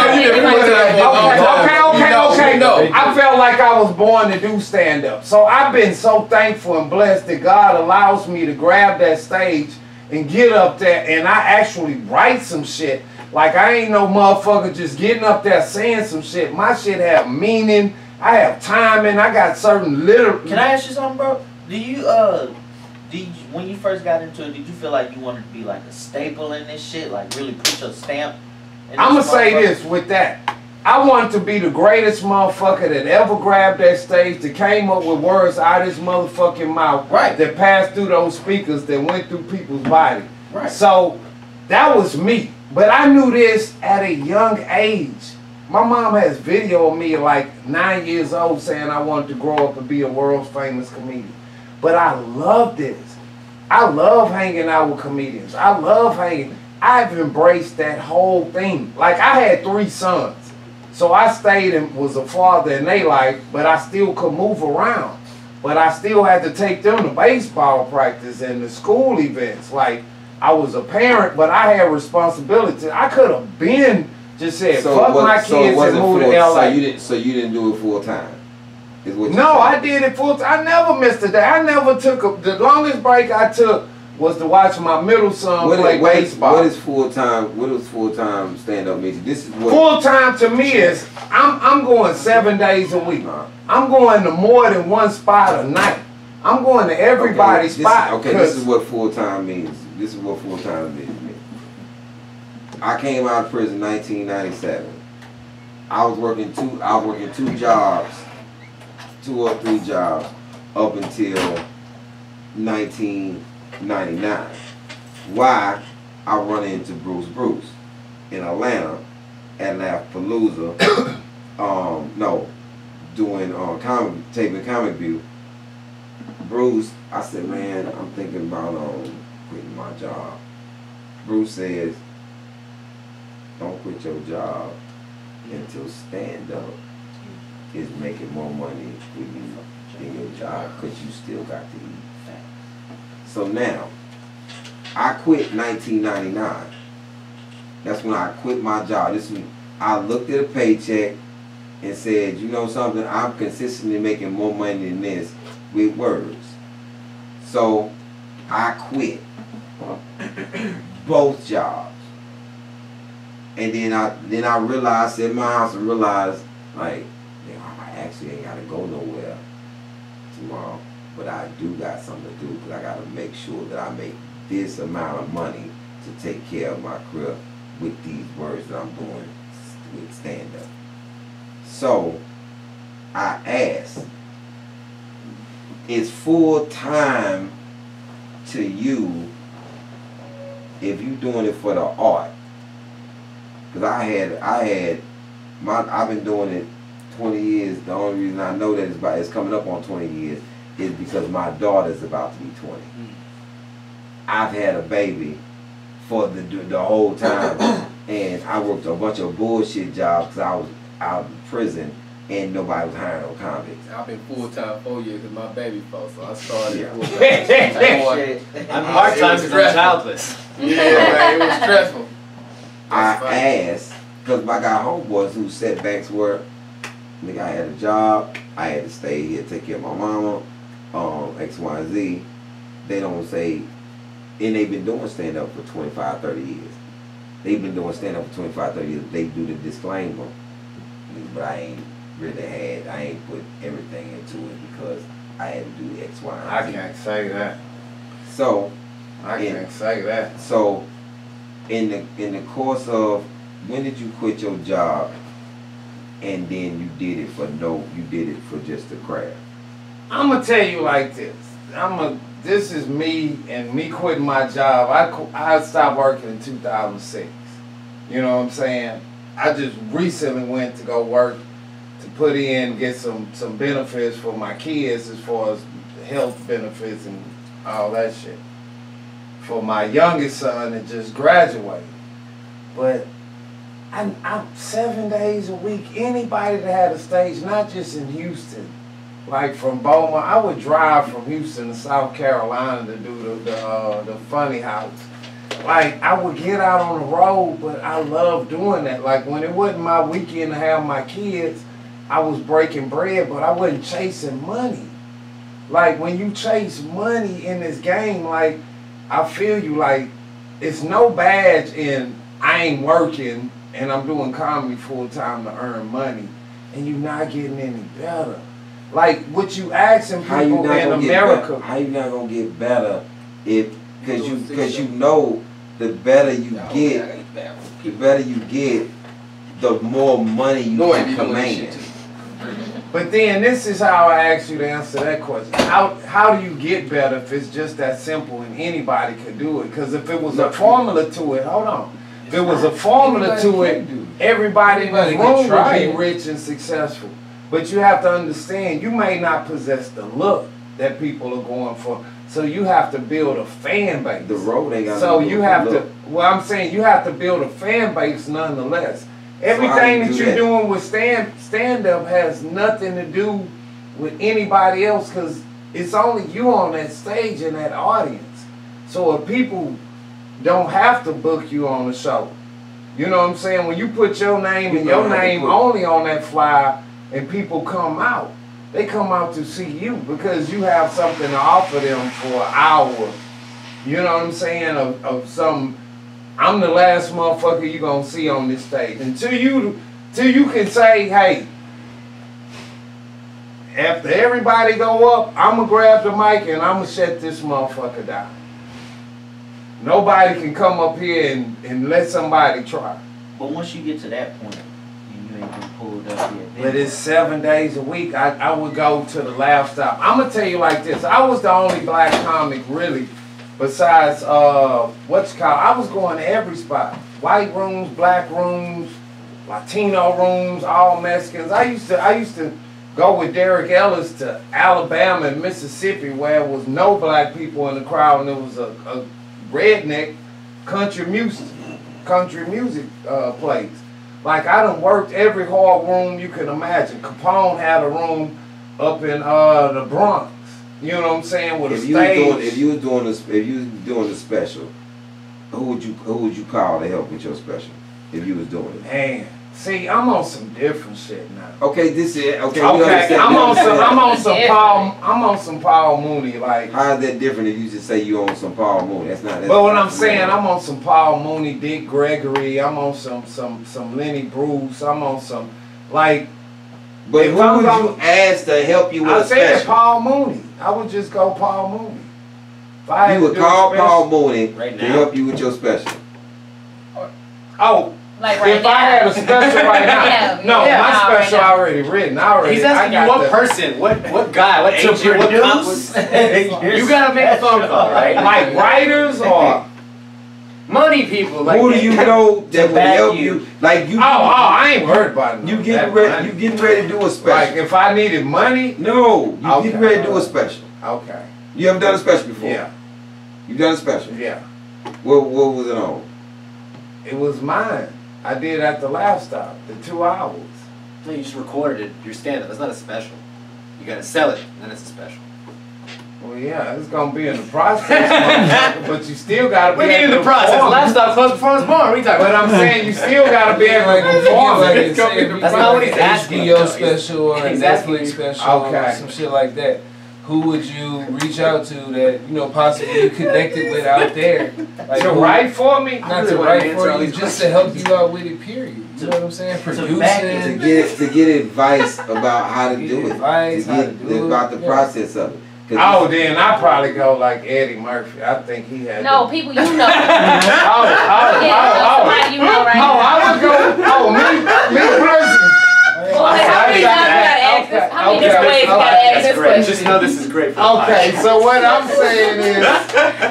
Speaker 5: felt like I was born to do stand-up. So I've been so thankful and blessed that God allows me to grab that stage and get up there and I actually write some shit. Like I ain't no motherfucker just getting up there saying some shit. My shit have meaning. I have timing. I got certain literal.
Speaker 3: Can I ask you something, bro? Do you when you first got into it, did you feel like you wanted to be like a staple in this shit, like really put your stamp?
Speaker 5: I'm gonna say this with that. I wanted to be the greatest motherfucker that ever grabbed that stage, that came up with words out of his motherfucking mouth,
Speaker 3: right?
Speaker 5: That passed through those speakers, that went through people's body,
Speaker 3: right?
Speaker 5: So that was me. But I knew this at a young age. My mom has video of me like 9 years old saying I wanted to grow up and be a world's famous comedian. But I love this. I love hanging out with comedians. I love hanging. I've embraced that whole thing. Like I had 3 sons. So I stayed and was a father in their life, but I still could move around. But I still had to take them to baseball practice and the school events. Like I was a parent, but I had responsibility. I could have been just said, fuck my kids and move to LA.
Speaker 1: So you didn't do it full time?
Speaker 5: No, I did it full time. I never missed a day. I never took the longest break I took was to watch my middle son play baseball.
Speaker 1: What is full time? What is full time stand up music? This is what
Speaker 5: full time to me is. I'm going 7 days a week. I'm going to more than one spot a night. I'm going to everybody's spot.
Speaker 1: This is what full time means. This is what full time means. I came out of prison in 1997. I was working 2 jobs, 2 or 3 jobs up until 1999. Why? I run into Bruce in Atlanta at Laughpalooza. Doing taping Comic View. Bruce, I said, man, I'm thinking about quitting my job. Bruce says, don't quit your job until stand-up is making more money with you than your job, because you still got to eat. So now, I quit 1999. That's when I quit my job. I looked at a paycheck and said, you know something, I'm consistently making more money than this with words. So I quit both jobs. And then I realized in my house and realized, like, I actually ain't gotta go nowhere tomorrow, but I do got something to do, because I gotta make sure that I make this amount of money to take care of my career with these words that I'm doing with stand-up. So I asked, is full time to you if you doing it for the art? Because I've been doing it 20 years. The only reason I know that it's coming up on 20 years is because my daughter's about to be 20. I've had a baby for the whole time, and I worked a bunch of bullshit jobs because I was out of prison and nobody was hiring no convicts.
Speaker 4: I've been full-time 4 years because my baby fell, so I started full-time.
Speaker 3: I'm part-time because I'm childless.
Speaker 4: Yeah, man, it was stressful.
Speaker 1: I asked, because I got homeboys whose setbacks were, nigga, I had a job, I had to stay here, take care of my mama, X, Y, and Z. They don't say, and they've been doing stand-up for 25, 30 years. They've been doing stand-up for 25, 30 years. They do the disclaimer, but I ain't put everything into it because I had to do X, Y, and Z.
Speaker 5: I can't say that.
Speaker 1: So,
Speaker 5: I can't say that.
Speaker 1: So, in the course of, when did you quit your job and then you did it for just the craft?
Speaker 5: I'm gonna tell you like this. This is me and me quitting my job. I stopped working in 2006. You know what I'm saying? I just recently went to go work to put in, get some benefits for my kids as far as health benefits and all that shit. For my youngest son that just graduated. But I'm 7 days a week. Anybody that had a stage, not just in Houston, like from Beaumont, I would drive from Houston to South Carolina to do the Funny House. like, I would get out on the road, but I love doing that. Like, when it wasn't my weekend to have my kids, I was breaking bread, but I wasn't chasing money. Like, when you chase money in this game, like, I feel you, like, it's no badge in I ain't working and I'm doing comedy full time to earn money, and you're not getting any better. Like, what you asking people in America.
Speaker 1: How you not gonna get better if, because you know the better you get, the more money you can command.
Speaker 5: But then this is how I ask you to answer that question. How do you get better if it's just that simple and anybody could do it? Because if it was a formula to it, hold on. If it was a formula to it, everybody in the room would be rich and successful. But you have to understand, you may not possess the look that people are going for. So you have to build a fan base.
Speaker 1: The road ain't got
Speaker 5: So you have to, well, I'm saying you have to build a fan base nonetheless. Everything that you're doing with stand-up has nothing to do with anybody else, because it's only you on that stage and that audience. So if people don't have to book you on the show, you know what I'm saying? When you put your name and your name only on that flyer and people come out, they come out to see you because you have something to offer them for an hour. You know what I'm saying? Of some, I'm the last motherfucker you gonna see on this stage. Until you can say, hey, after everybody go up, I'm gonna grab the mic and I'm gonna shut this motherfucker down. Nobody can come up here and let somebody try.
Speaker 3: But once you get to that point, you ain't been pulled up yet.
Speaker 5: But it's 7 days a week. I would go to the Laugh Stop. I'm gonna tell you like this. I was the only black comic really, besides I was going to every spot. White rooms, black rooms, Latino rooms, all Mexicans. I used to go with Derek Ellis to Alabama and Mississippi, where there was no black people in the crowd, and there was a redneck country music place. Like, I done worked every hard room you can imagine. Capone had a room up in the Bronx. You know what I'm saying? With a stage.
Speaker 1: If you was doing a special, who would you call to help with your special? If you was doing it,
Speaker 5: man. See, I'm on some different shit now.
Speaker 1: Okay, this is okay.
Speaker 5: I'm on some Paul Mooney. Like,
Speaker 1: how is that different if you just say you on some Paul Mooney? That's not.
Speaker 5: But what I'm saying, I'm on some Paul Mooney, Dick Gregory. I'm on some Lenny Bruce. I'm on some like.
Speaker 1: But who would you ask to help you with a special?
Speaker 5: I said Paul Mooney. I would just go Paul Mooney.
Speaker 1: You would call Paul Mooney to help you with your special.
Speaker 5: Oh.
Speaker 2: Like right
Speaker 5: if I had a special right now, my special already written.
Speaker 6: He's asking you what person, what guy, what agent, what compass. You gotta make a phone call, right?
Speaker 5: Like writers or
Speaker 6: money people. Like
Speaker 1: who do you know that would help you? Like you.
Speaker 5: I ain't worried about it.
Speaker 1: You getting ready to do a special.
Speaker 5: Like if I needed money?
Speaker 1: No, you getting ready to do a special.
Speaker 5: Okay.
Speaker 1: You haven't done a special before.
Speaker 5: Yeah.
Speaker 1: You done a special.
Speaker 5: Yeah.
Speaker 1: What was it on?
Speaker 5: It was mine. I did at the Laugh Stop, the 2 hours.
Speaker 6: No, you just recorded it. Your stand-up. That's not a special. You gotta sell it, and then it's a special.
Speaker 5: Well, yeah, it's gonna be in the process, but you still gotta be.
Speaker 6: We're getting in the process. Laugh Stop closed before it's born. What are you talking about?
Speaker 5: But I'm saying you still gotta be able to perform.
Speaker 6: That's not what he's asking.
Speaker 7: HBO special or a Netflix special
Speaker 5: or
Speaker 7: some shit like that. Who would you reach out to that, you know, possibly you connected with out there? Like,
Speaker 5: to write for me?
Speaker 7: Not to write for you, just to help you out with it, period. You know what I'm saying? Producing.
Speaker 1: To get advice about how to do it. About the process of it.
Speaker 5: Oh, then I probably go like Eddie Murphy. I think he had.
Speaker 2: No, people you know.
Speaker 5: Somebody
Speaker 2: you know right
Speaker 5: now. I would go. Me personally.
Speaker 2: Well, how many times you gotta ask this? How many different ways you gotta ask this question?
Speaker 6: Just know this is great for
Speaker 5: Okay, so what I'm saying is,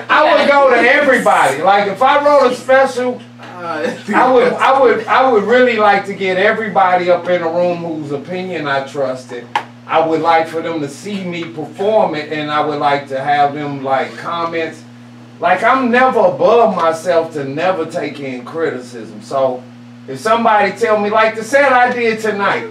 Speaker 5: I would go to everybody. Like if I wrote a special, I would really like to get everybody up in a room whose opinion I trusted. I would like for them to see me perform it, and I would like to have them like comments. Like I'm never above myself to never take in criticism. So if somebody tell me, like the set I did tonight,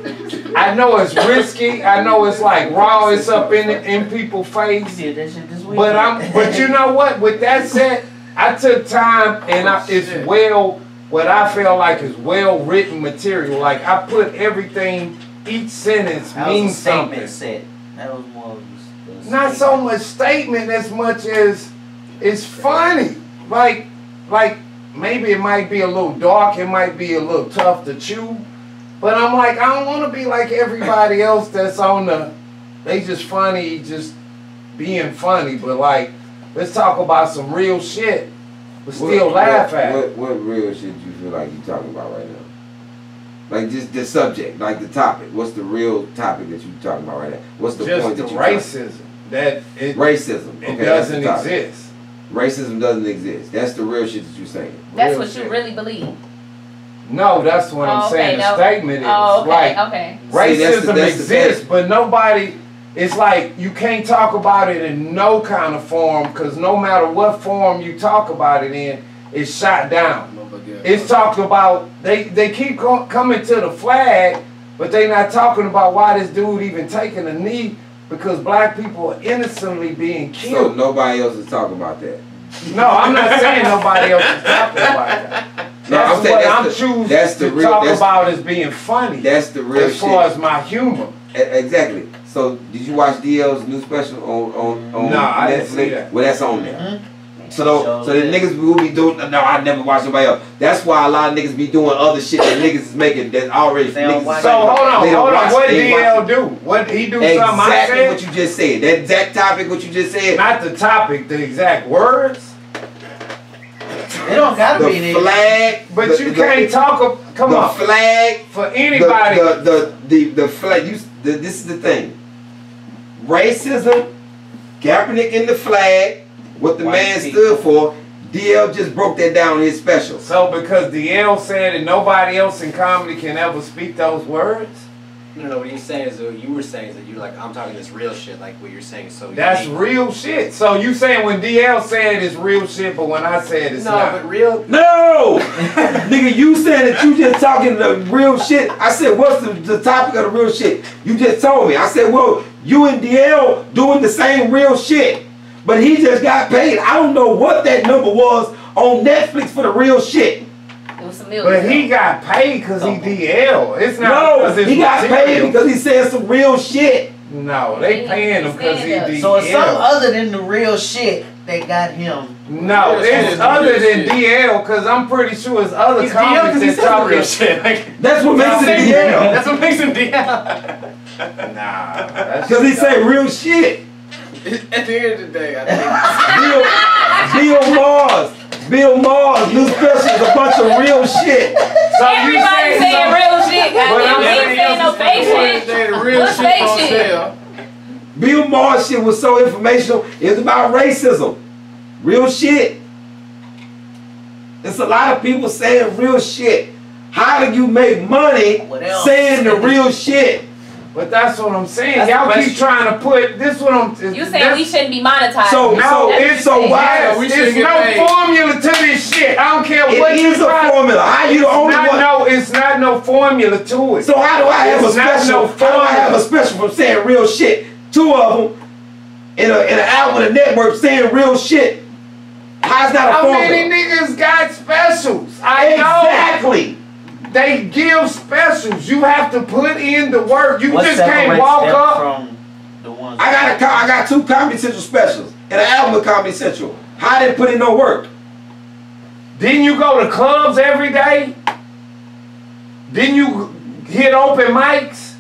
Speaker 5: I know it's risky. I know it's like raw. It's up in people's face.
Speaker 3: You did that shit this week.
Speaker 5: But you know what? With that set, I took time and it's well, what I feel like is well written material. Like I put everything, each sentence means something.
Speaker 3: Set. That was more of a
Speaker 5: not so much statement as much as it's funny. Like maybe it might be a little dark, it might be a little tough to chew. But I'm like, I don't want to be like everybody else that's on they just funny, just being funny. But like, let's talk about some real shit, but still laugh at it.
Speaker 1: What real shit you feel like you talking about right now? Like just the subject, like the topic. What's the real topic that you talking about right now? What's the
Speaker 5: just
Speaker 1: point
Speaker 5: the
Speaker 1: that you
Speaker 5: racism that it,
Speaker 1: racism. Okay,
Speaker 5: it doesn't exist.
Speaker 1: Racism doesn't exist. That's the real shit that you're saying.
Speaker 2: That's
Speaker 5: Real
Speaker 2: what
Speaker 5: shit.
Speaker 2: you really believe.
Speaker 5: No, that's what I'm saying. The statement is
Speaker 2: okay,
Speaker 5: like
Speaker 2: okay.
Speaker 5: racism exists, but nobody. It's like you can't talk about it in no kind of form, because no matter what form you talk about it in, it's shot down. It's talked about. They keep coming to the flag, but they not talking about why this dude even taking a knee, because black people are innocently being killed.
Speaker 1: So nobody else is talking about that.
Speaker 5: No, I'm not saying nobody else is talking about that. That's what I'm choosing to talk about as being funny.
Speaker 1: That's the real shit.
Speaker 5: As far as my humor.
Speaker 1: Exactly. So did you watch DL's new special on
Speaker 5: no, I didn't
Speaker 1: Netflix?
Speaker 5: see that.
Speaker 1: Well, that's on there. So the niggas will be doing. No, I never watched nobody else. That's why a lot of niggas be doing other shit that niggas is making that already.
Speaker 3: So hold
Speaker 5: on. What did DL do? What he do? Something I said?
Speaker 1: Exactly what you just said. That exact topic. What you just said.
Speaker 5: Not the topic. The exact words.
Speaker 3: They don't gotta be
Speaker 1: the flag.
Speaker 5: But you can't talk. Come on.
Speaker 1: The flag
Speaker 5: for anybody.
Speaker 1: The flag. This is the thing. Racism. Kaepernick in the flag. What the man stood for. DL just broke that down in his special.
Speaker 5: So because DL said that nobody else in comedy can ever speak those words?
Speaker 6: No, what he's saying is, you were saying is that you're like, I'm talking this real shit, like what you're saying. So
Speaker 5: that's real shit. So you saying when DL said it's real shit, but when I said it's not.
Speaker 6: No, but real.
Speaker 1: No! Nigga, you said that you just talking the real shit. I said, what's the topic of the real shit? You just told me. I said, well, you and DL doing the same real shit. But he just got paid. I don't know what that number was on Netflix for the real shit.
Speaker 2: It was some million.
Speaker 5: But he got paid because he DL. It's not
Speaker 1: no, he got paid because he said some real shit.
Speaker 5: No, they paying him because he DL.
Speaker 3: So it's something other than the real shit that got him.
Speaker 5: No, it's other than DL, because I'm pretty sure it's other comics that talk real shit. Like,
Speaker 1: that's what makes him DL.
Speaker 6: That's what makes him DL.
Speaker 5: Nah,
Speaker 1: because he say real shit.
Speaker 4: At the end of the day, I
Speaker 1: think Bill Maher's new special is a bunch of real shit.
Speaker 2: So everybody saying real shit. Goddamn, we ain't saying no fake shit. What's fake shit?
Speaker 1: Bill Maher's shit was so informational. It was about racism. Real shit. There's a lot of people saying real shit. How do you make money saying the real shit?
Speaker 5: But that's what I'm saying. Y'all keep trying to put this. What I'm.
Speaker 2: You saying we shouldn't be monetized?
Speaker 1: So it's so why
Speaker 5: there's no formula to this shit. I don't care what
Speaker 1: it is a formula. How you the only one?
Speaker 5: No, it's not no formula to it.
Speaker 1: So how do I have a special? How do I have a special from saying real shit? Two of them in an album, a network saying real shit. How's that a formula?
Speaker 5: How many niggas got specials?
Speaker 1: Exactly.
Speaker 5: They give specials. You have to put in the work. You just can't walk up.
Speaker 3: From the ones
Speaker 1: I got 2 Comedy Central specials and an album of Comedy Central. How did put in no work?
Speaker 5: Didn't you go to clubs every day? Didn't you hit open mics?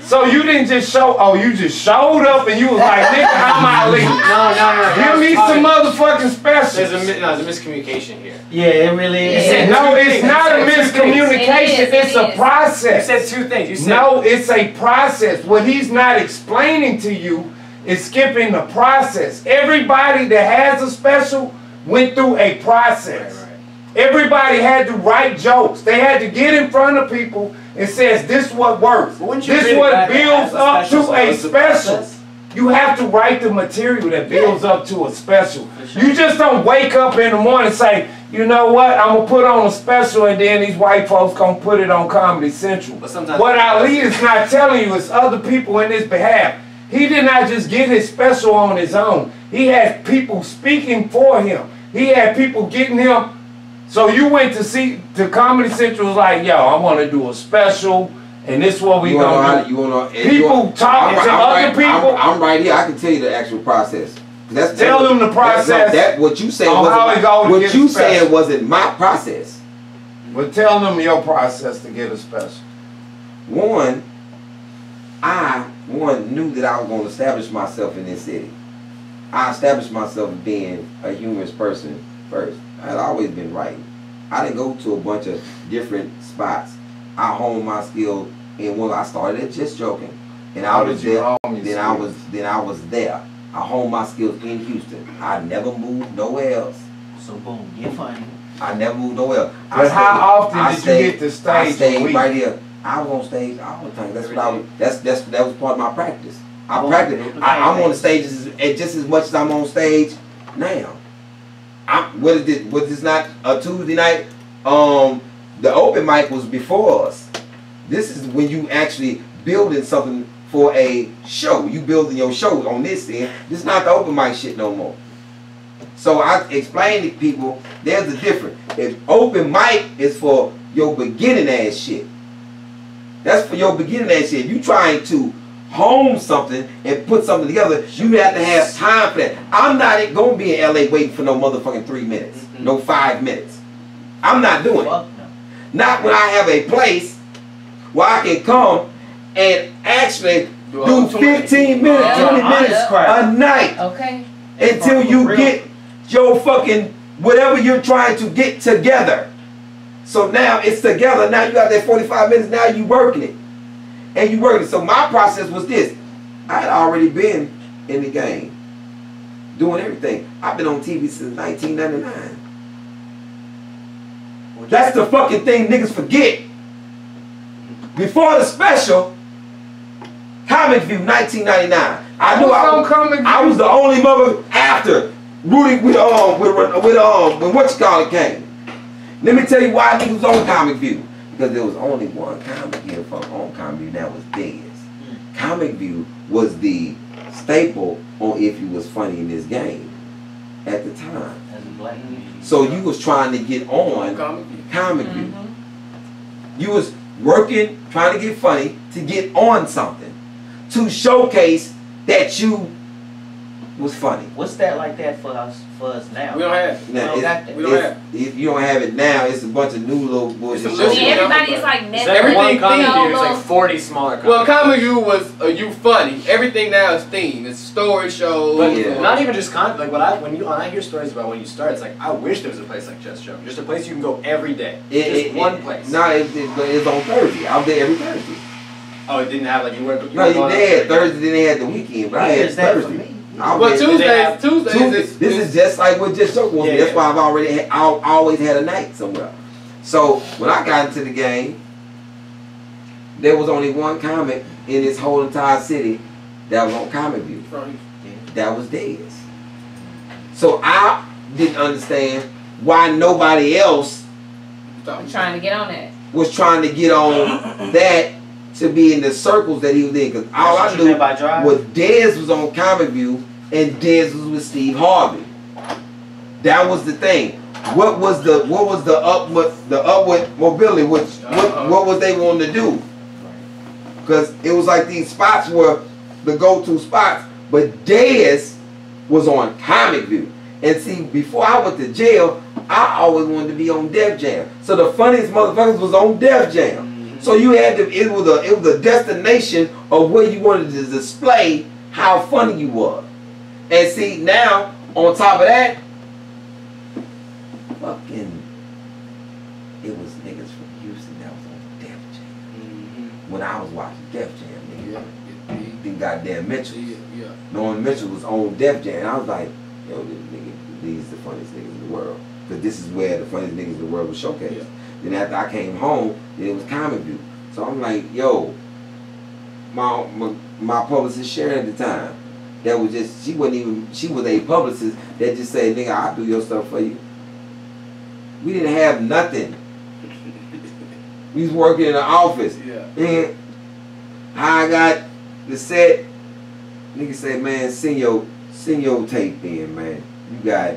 Speaker 5: So you didn't just show, you just showed up and you was like, nigga, I'm Ali.
Speaker 6: No.
Speaker 5: Give me some motherfucking specials.
Speaker 6: There's a miscommunication here.
Speaker 3: Yeah, it really is.
Speaker 5: No, it's not a miscommunication. It's a process.
Speaker 6: You said 2 things. You said
Speaker 5: no, it's a process. What he's not explaining to you is skipping the process. Everybody that has a special went through a process. Right. Everybody had to write jokes. They had to get in front of people and says, this is what works. This is what builds up to a special. You have to write the material that builds up to a special. Sure. You just don't wake up in the morning and say, you know what, I'm going to put on a special and then these white folks going to put it on Comedy Central. What Ali is not telling you is other people in his behalf. He did not just get his special on his own. He has people speaking for him. He had people getting him. So you went to Comedy Central was like, yo, I want to do a special, and this is what we gonna do. People talking to other people.
Speaker 1: I'm right here. I can tell you the actual process.
Speaker 5: Tell them the process.
Speaker 1: That what you saying wasn't my process.
Speaker 5: But tell them your process to get a special.
Speaker 1: One, I knew that I was going to establish myself in this city. I established myself being a humorous person first. I had always been writing. I didn't go to a bunch of different spots. I honed my skills, and when I started at Just Joking, and I was there, then I was there. I honed my skills in Houston. I never moved nowhere else.
Speaker 3: So boom, get funny.
Speaker 1: I never moved nowhere else.
Speaker 5: But how often did you get to stage?
Speaker 1: I stayed right here. I was on stage all the time. That's what I was. That was part of my practice. I practice. I'm on the stages just as much as I'm on stage now. Was this not a Tuesday night? The open mic was before us. This is when you actually building something for a show. You building your show on this end. This is not the open mic shit no more. So I explained to people, there's a difference. If open mic is for your beginning ass shit. That's for your beginning ass shit. If you trying to hone something and put something together, you have to have time for that. I'm not going to be in LA waiting for no motherfucking 3 minutes. No 5 minutes. I'm not doing it. Not when I have a place where I can come and actually do 15 minutes, 20 minutes a night.
Speaker 2: Okay.
Speaker 1: Until you get your fucking whatever you're trying to get together. So now it's together. Now you got that 45 minutes. Now you working it. And you working it. So my process was this. I had already been in the game. Doing everything. I've been on TV since 1999. That's the fucking thing niggas forget. Before the special, Comic View, 1999. I knew I was the only mother after rooting with when what you call it came. Let me tell you why niggas was on Comic View. Because there was only one comic here from on Comic View, and that was Dez. Comic View was the staple on if you was funny in this game at the time. So you was trying to get on Comic View. You was working, trying to get funny to get on something, to showcase that you was funny.
Speaker 3: What's that like that for us now?
Speaker 4: We don't have it.
Speaker 1: If you don't have it now, it's a bunch of new little bullshit.
Speaker 2: Everybody is like
Speaker 6: everything Comic View is like 40 smaller comics.
Speaker 4: Well, Comic View was you funny. Everything now is theme. It's story shows.
Speaker 6: But not even just content. Like when I hear stories about when you start, it's like I wish there was a place like Just Joke. Just a place you can go every day. Just one place.
Speaker 1: No, it's on Thursday. I was there every Thursday.
Speaker 6: Oh, it didn't have like you were.
Speaker 1: No, you did Thursday. Then they had the weekend, but I had Thursday.
Speaker 4: But Tuesdays.
Speaker 1: This is just like what Just Joke was. That's why I always had a night somewhere. So when I got into the game, there was only one comic in this whole entire city that was on Comic View. That was Dez. So I didn't understand why nobody else
Speaker 2: was trying to get on
Speaker 1: that to be in the circles that he was in. Because all I knew was Dez was on Comic View and Dez was with Steve Harvey. That was the thing. What was the upward mobility? What was they wanting to do? Because it was like these spots were the go-to spots, but Dez was on Comic View. And see, before I went to jail, I always wanted to be on Def Jam. So the funniest motherfuckers was on Def Jam. So you had to, it was a destination of where you wanted to display how funny you were. And see, now, on top of that, fucking, it was niggas from Houston that was on Def Jam. When I was watching Def Jam, nigga. Then goddamn Mitchell. Norman Mitchell was on Def Jam. And I was like, yo, this nigga, these the funniest niggas in the world. Because this is where the funniest niggas in the world was showcased. Then after I came home, then it was Comic View. So I'm like, yo, my publicist Sharon at the time, that was just, she was a publicist that just said, nigga, I'll do your stuff for you. We didn't have nothing. We was working in the office. And I got the set, nigga said, man, send your tape in, man. You got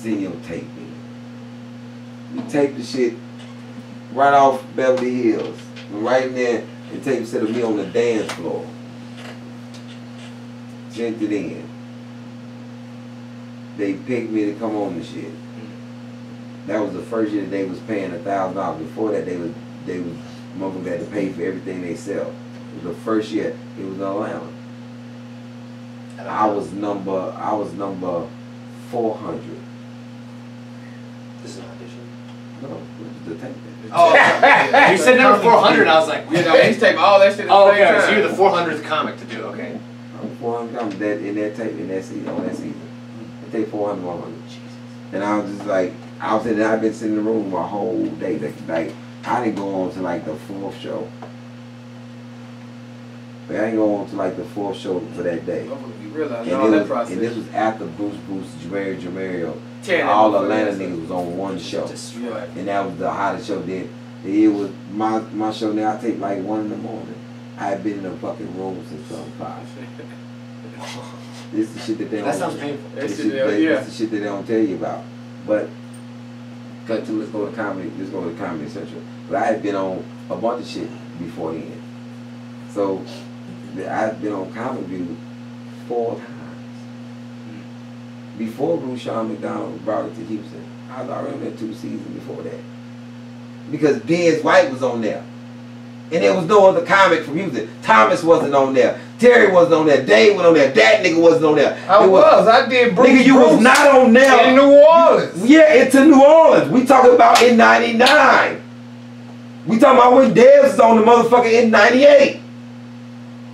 Speaker 1: send your tape in. We taped the shit right off Beverly Hills. And right in there, the tape said of me on the dance floor. Sent it in. They picked me to come on the shit. That was the first year that they was paying $1,000. Before that, they was motherfuckers had to pay for everything they sell. It was the first year. It was in Atlanta. I was number 400.
Speaker 6: This is an audition.
Speaker 1: No, it was the tape.
Speaker 6: Oh, you said number 400. I was like,
Speaker 4: you know, he's taping all that shit at
Speaker 6: oh,
Speaker 4: the same
Speaker 6: okay.
Speaker 4: time.
Speaker 6: So you're the 400th comic to do. Okay.
Speaker 1: I'm 400 comics in that tape in that season on that season. I take 400, 100. And I was just like, I've been sitting in the room my whole day. Like I didn't go on to like the fourth show. But I didn't go on to like the fourth show for that day.
Speaker 4: You realize all that process.
Speaker 1: And this was after Bruce, Jamario. All Atlanta niggas was on one show. And that was the hottest show then. It was my show now. I take like 1 in the morning. I had been in a fucking room since 5. This is the shit that they don't.
Speaker 6: That sounds painful.
Speaker 1: This is the shit that they don't tell you about. But cut to let's go to Comedy Central. But I had been on a bunch of shit before then. So I've been on Comedy View 4 times. Before Rushion McDonald brought it to Houston, I was already on there 2 seasons before that. Because Dez White was on there. And there was no other comic from Houston. Thomas wasn't on there. Terry wasn't on there. Dave wasn't on there. That nigga wasn't on there.
Speaker 5: I did Bruce.
Speaker 1: Nigga, you was not on there.
Speaker 5: In New Orleans.
Speaker 1: Yeah, into New Orleans. We talking about in 99. We talking about when Dez was on the motherfucker in 98.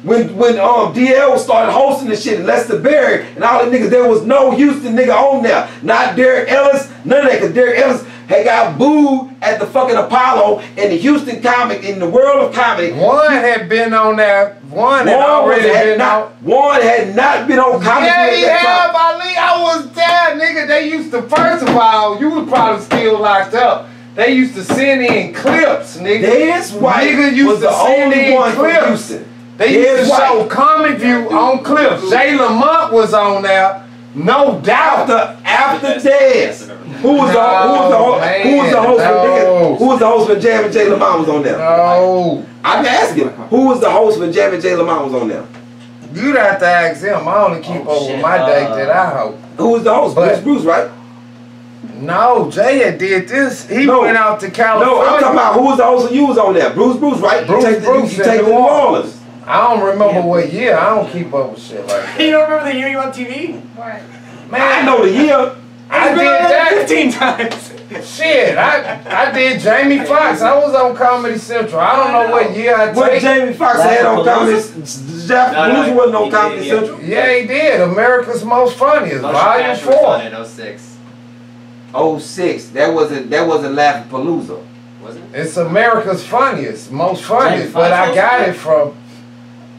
Speaker 1: When DL started hosting the shit, Lester Berry and all the niggas, there was no Houston nigga on there. Not Derek Ellis, none of that, because Derek Ellis had got booed at the fucking Apollo in the Houston comic, in the world of comedy.
Speaker 5: One had been on there. One had already been out.
Speaker 1: One had not been on comedy.
Speaker 5: Yeah, he had, Ali. I was there, nigga. They used to, first of all, you was probably still locked up. They used to send in clips, nigga.
Speaker 1: Dez White
Speaker 5: nigga used
Speaker 1: was
Speaker 5: to
Speaker 1: the
Speaker 5: send
Speaker 1: only
Speaker 5: in
Speaker 1: one from
Speaker 5: clips.
Speaker 1: Houston.
Speaker 5: They used to show Comic View on clips. Jay Lamont was on there, no doubt.
Speaker 1: After Dez, who was the host when Jam and Jay Lamont was on there?
Speaker 5: No,
Speaker 1: I'm asking, who was the host when Jam and Jay Lamont was on there?
Speaker 5: You'd have to ask him. I only keep up with my date that I hope.
Speaker 1: Who was the host? Bruce, right?
Speaker 5: No, Jay had did this. He went out to California.
Speaker 1: No, I'm talking about who was the host when you was on there? Bruce, right?
Speaker 5: Bruce
Speaker 1: you take the New Orleans.
Speaker 5: I don't remember what year. I don't keep up with shit like that.
Speaker 6: You don't remember the year you on TV?
Speaker 2: Right.
Speaker 1: Man, I know the year.
Speaker 5: I did that
Speaker 6: 15 times.
Speaker 5: Shit, I did Jamie Foxx. I was on Comedy Central. I don't know what year I
Speaker 1: What
Speaker 5: take.
Speaker 1: Jamie Foxx had on Comedy Jeff Palooza wasn't on Comedy Central.
Speaker 5: Yeah, he did. America's Most Funniest, Volume 4.
Speaker 6: In 06.
Speaker 1: 06. That wasn't Laughing-Palooza.
Speaker 6: Was it?
Speaker 5: It's America's Funniest, Most Funniest, but I got it from.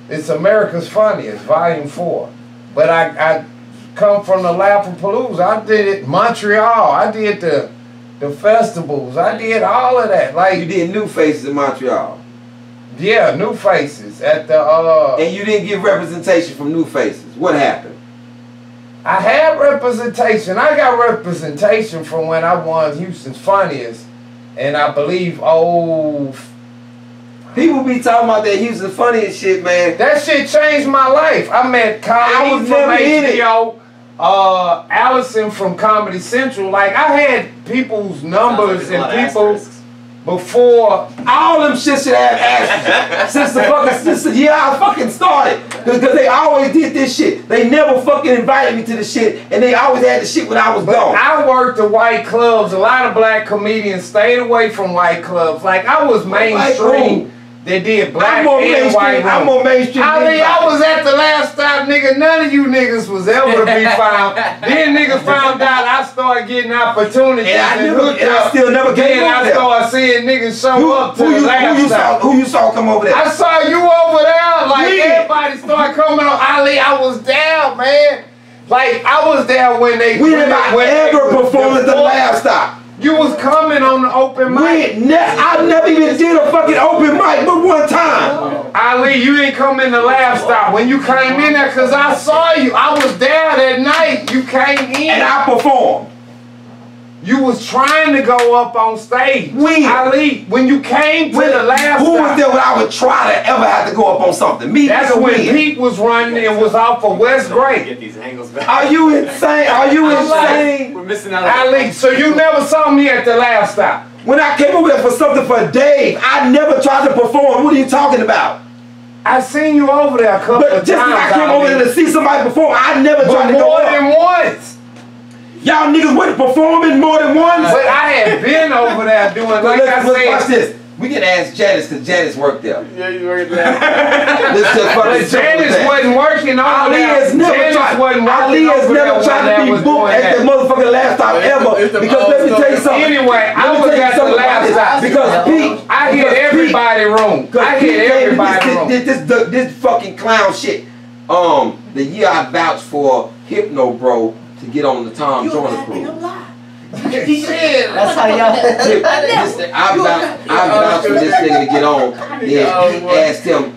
Speaker 5: It's America's Funniest, Volume 4. But I come from the Laughing-Palooza. I did it Montreal. I did the festivals. I did all of that. Like
Speaker 1: you did New Faces in Montreal.
Speaker 5: Yeah, New Faces at the
Speaker 1: And you didn't get representation from New Faces. What happened?
Speaker 5: I had representation. I got representation from when I won Houston's Funniest. And I believe
Speaker 1: people be talking about that Houston Funniest shit, man.
Speaker 5: That shit changed my life. I met Colleen from HBO, Allison from Comedy Central. Like, I had people's numbers and people before.
Speaker 1: All them shit should have asked since the year I fucking started. Because they always did this shit. They never fucking invited me to the shit. And they always had the shit when I was gone.
Speaker 5: I worked the white clubs. A lot of black comedians stayed away from white clubs. Like, I was mainstream. They did black and white.
Speaker 1: I'm more mainstream.
Speaker 5: I was at the last stop, nigga. None of you niggas was ever to be found. Then niggas found out I started getting opportunities and
Speaker 1: I still never came
Speaker 5: up there. I started seeing niggas show up to the last stop.
Speaker 1: Who you saw come over there?
Speaker 5: I saw you over there. Like, everybody started coming on. Ali, I was there, man. Like, I was there when they...
Speaker 1: We did not ever perform at the last stop.
Speaker 5: You was coming on the open mic.
Speaker 1: I never even did a fucking open mic but one time.
Speaker 5: Ali, you didn't come in the Laugh Stop. When you came in there, because I saw you. I was there that night. You came in.
Speaker 1: And I performed.
Speaker 5: You was trying to go up on stage.
Speaker 1: When?
Speaker 5: Ali, when you came to the last
Speaker 1: Who was there when I would try to ever have to go up on something? Me.
Speaker 5: That's when Pete was running and was off of West Gray.
Speaker 6: Get these angles back.
Speaker 1: Are you insane? Are you insane?
Speaker 6: We're missing out.
Speaker 5: Ali, so you never saw me at the last stop.
Speaker 1: When I came over there for something for Dave, I never tried to perform. What are you talking about?
Speaker 5: I seen you over there a couple of times.
Speaker 1: Just as I came over there to see somebody perform, I never tried to go
Speaker 5: more
Speaker 1: up.
Speaker 5: than once.
Speaker 1: Y'all niggas went performing more than once.
Speaker 5: But I had been over there doing, like I said.
Speaker 1: Watch this. We can ask Janice because Janice worked there.
Speaker 4: Yeah, you worked there.
Speaker 5: But Janice wasn't working on
Speaker 1: Ali has never tried to be booked at the motherfucking last stop ever. Because let me tell you something.
Speaker 5: Anyway, I was at the last stop.
Speaker 1: Because Pete,
Speaker 5: I hit everybody wrong. I hit everybody wrong.
Speaker 1: This fucking clown shit. The year I vouched for Hypno Bro to get on the Tom Joyner crew.
Speaker 3: That's how y'all.
Speaker 1: I vouched for this nigga to get on. Then he asked him,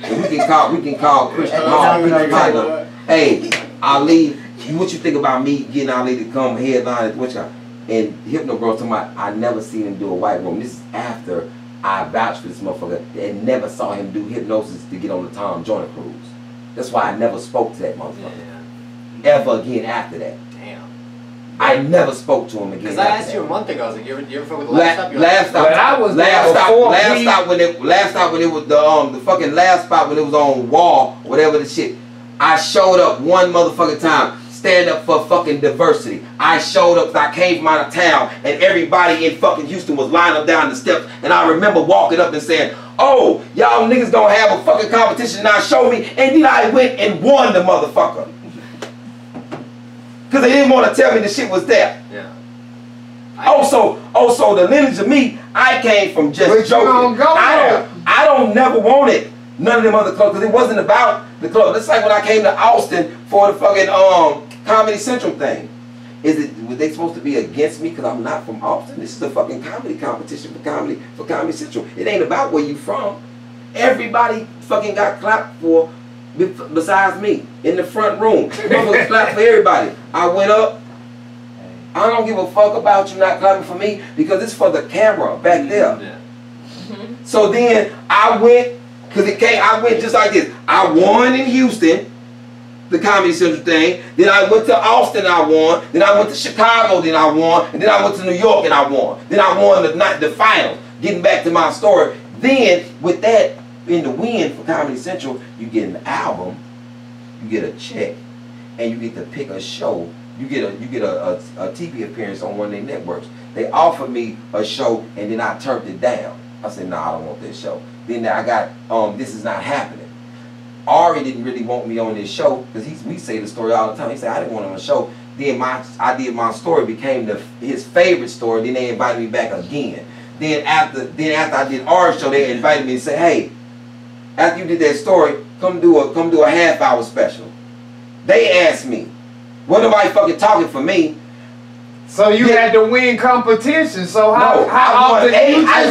Speaker 1: we can call Christian Hall. Hey, Ali, what you think about me getting Ali to come headline at Twitch? And Hypno Bro talking about, I never seen him do a white room. This is after I vouched for this motherfucker and never saw him do hypnosis to get on the Tom Joyner cruise. That's why I never spoke to that motherfucker ever again after that. I never spoke to him again.
Speaker 6: Because I asked you a month ago, I was like, you ever fuck with the
Speaker 1: last stop? Last stop when it was the fucking last spot when it was on Wall, whatever the shit. I showed up one motherfucking time, stand up for fucking diversity. I showed up because I came from out of town and everybody in fucking Houston was lining up down the steps, and I remember walking up and saying, "Oh, y'all niggas don't have a fucking competition now, show me," and then I went and won the motherfucker. Because they didn't want to tell me the shit was there.
Speaker 6: Yeah.
Speaker 1: Also, the lineage of me, I came from just joking. I don't never wanted none of them other clubs because it wasn't about the club. It's like when I came to Austin for the fucking Comedy Central thing. Were they supposed to be against me because I'm not from Austin? This is a fucking comedy competition for Comedy Central. It ain't about where you from. Everybody fucking got clapped for besides me in the front room. Motherfuckers clapped for everybody. I went up. I don't give a fuck about you not clapping for me because it's for the camera back there. So then I went, because I went just like this. I won in Houston, the Comedy Central thing. Then I went to Austin, I won. Then I went to Chicago, then I won. And then I went to New York and I won. Then I won the final. Getting back to my story. Then with that, in the win for Comedy Central, you get an album, you get a check, and you get to pick a show. You get a TV appearance on one of their networks. They offered me a show, and then I turned it down. I said, "No, I don't want this show." Then I got This Is Not Happening. Ari didn't really want me on this show because we say the story all the time. He said I didn't want him on the show. Then I did my story became his favorite story. Then they invited me back again. Then after I did Ari's show, they invited me and said, "Hey, after you did that story, come do a half-hour special." They asked me. Wasn't nobody fucking talking for me.
Speaker 5: So you had to win competition. So how often
Speaker 1: I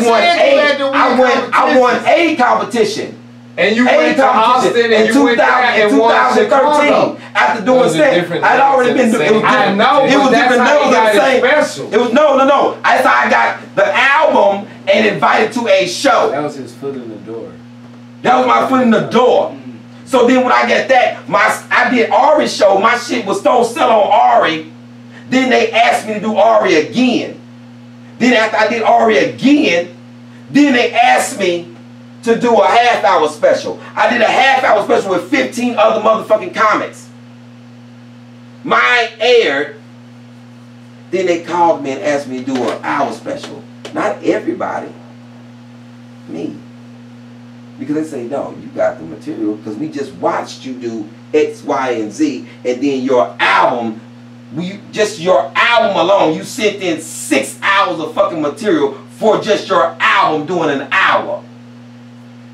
Speaker 1: won a competition.
Speaker 5: And you went to Austin and you went back and won Chicago.
Speaker 1: After doing stand, I'd already been doing it.
Speaker 5: I know,
Speaker 1: it was
Speaker 5: that's
Speaker 1: different
Speaker 5: how you got
Speaker 1: levels.
Speaker 5: it special.
Speaker 1: It was no. That's how I got the album and invited to a show.
Speaker 7: That was his foot in the door.
Speaker 1: That was my foot in the door. So then when I got that, I did Ari's show. My shit was still on Ari. Then they asked me to do Ari again. Then after I did Ari again, then they asked me to do a half-hour special. I did a half-hour special with 15 other motherfucking comics. Mine aired. Then they called me and asked me to do an hour special. Not everybody. Me. Because they say, "No, you got the material because we just watched you do X, Y, and Z, and then your album, just your album alone, you sent in 6 hours of fucking material for just your album doing an hour.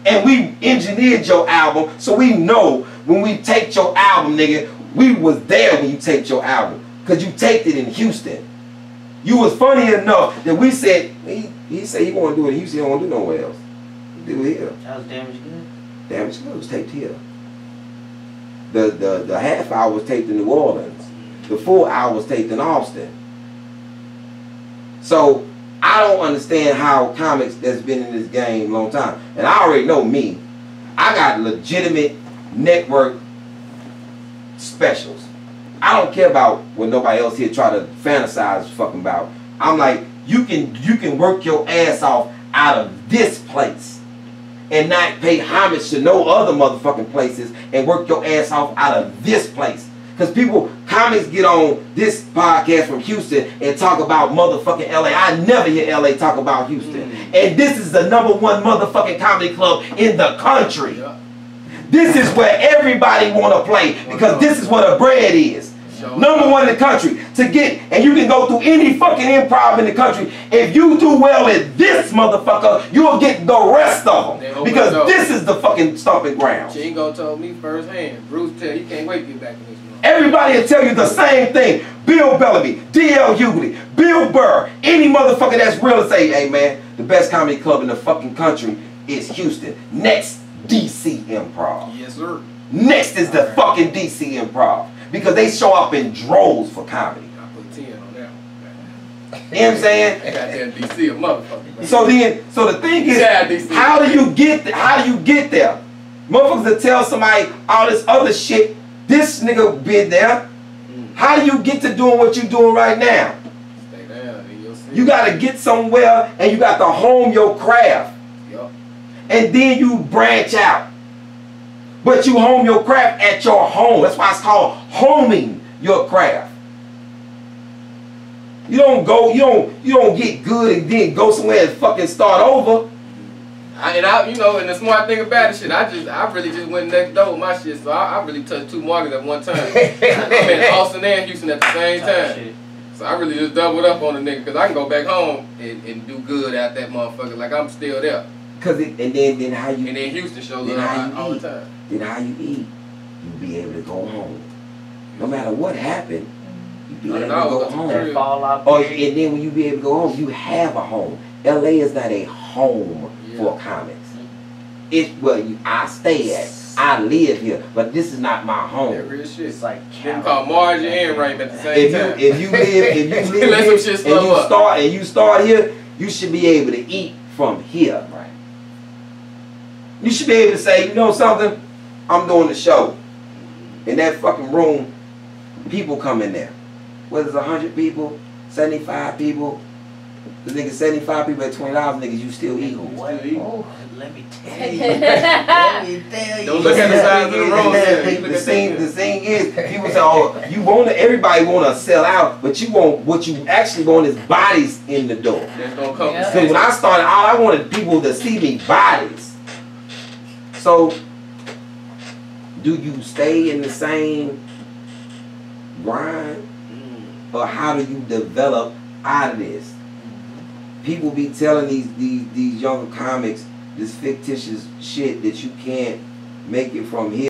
Speaker 1: And we engineered your album, so we know when we taped your album, nigga, we was there when you taped your album because you taped it in Houston. You was funny enough that we said, he said he want to do it in Houston, he don't want to do nowhere else. Do it here.
Speaker 3: That was Damaged Goods?
Speaker 1: Damaged Goods was taped here. The half hour was taped in New Orleans. The full hour was taped in Austin. So I don't understand how comics that's been in this game a long time, and I already know me. I got legitimate network specials. I don't care about what nobody else here try to fantasize fucking about. I'm like, you can work your ass off out of this place and not pay homage to no other motherfucking places and work your ass off out of this place. Because comics get on this podcast from Houston and talk about motherfucking LA. I never hear LA talk about Houston. And this is the #1 motherfucking comedy club in the country. Yeah. This is where everybody want to play because this is where the bread is. #1 in the country. And you can go through any fucking improv in the country. If you do well at this motherfucker, you'll get the rest of them. Because this is the fucking stomping ground.
Speaker 4: Chingo told me firsthand. Bruce tell he can't wait to get back in this one.
Speaker 1: Everybody will tell you the same thing. Bill Bellamy, D.L. Hughley, Bill Burr, any motherfucker that's real to say, hey man, the best comedy club in the fucking country is Houston. Next, DC Improv.
Speaker 4: Yes, sir.
Speaker 1: Next is the fucking DC Improv. Because they show up in droves for comedy.
Speaker 4: I put 10 on that one.
Speaker 1: You know what I'm saying?
Speaker 4: I got that DC a motherfucker. Bro.
Speaker 1: So the thing is, how do you get there? Motherfuckers that tell somebody all this other shit, this nigga been there. How do you get to doing what you doing right now?
Speaker 4: Stay down, you'll see.
Speaker 1: You gotta get somewhere and you got to hone your craft.
Speaker 4: Yep.
Speaker 1: And then you branch out. But you hone your craft at your home. That's why it's called homing your craft. You don't get good and then go somewhere and fucking start over.
Speaker 4: And the smart thing about it, shit, I really just went next door with my shit, so I really touched 2 markets at one time. I'm in Austin and Houston at the same time. So I really just doubled up on the nigga, because I can go back home and do good out that motherfucker, like I'm still there.
Speaker 1: And then how you...
Speaker 4: And then Houston shows up all the time.
Speaker 1: Then how you eat, you'll be able to go home. No matter what happened, you'll be able to go home. And then when you be able to go home, you have a home. LA is not a home for comics. It's where I stay at. I live here, but this is not my home.
Speaker 4: That real shit. It's like getting called Margie and Raymond at the same time.
Speaker 1: If you live here and you start here, you should be able to eat from here. Right. You should be able to say, you know something? I'm doing the show. In that fucking room, people come in there. Whether it's 100 people, 75 people, the niggas 75 people at $20, niggas, you still eating.
Speaker 3: Oh, let me tell you. Let me tell you.
Speaker 4: Don't look at the size of the room.
Speaker 1: The thing is, people say, oh, everybody want to sell out, but what you actually want is bodies in the door.
Speaker 4: That's gonna come.
Speaker 1: Because when I started, all I wanted people to see me bodies. So, do you stay in the same grind? Or how do you develop out of this? People be telling these younger comics this fictitious shit that you can't make it from here.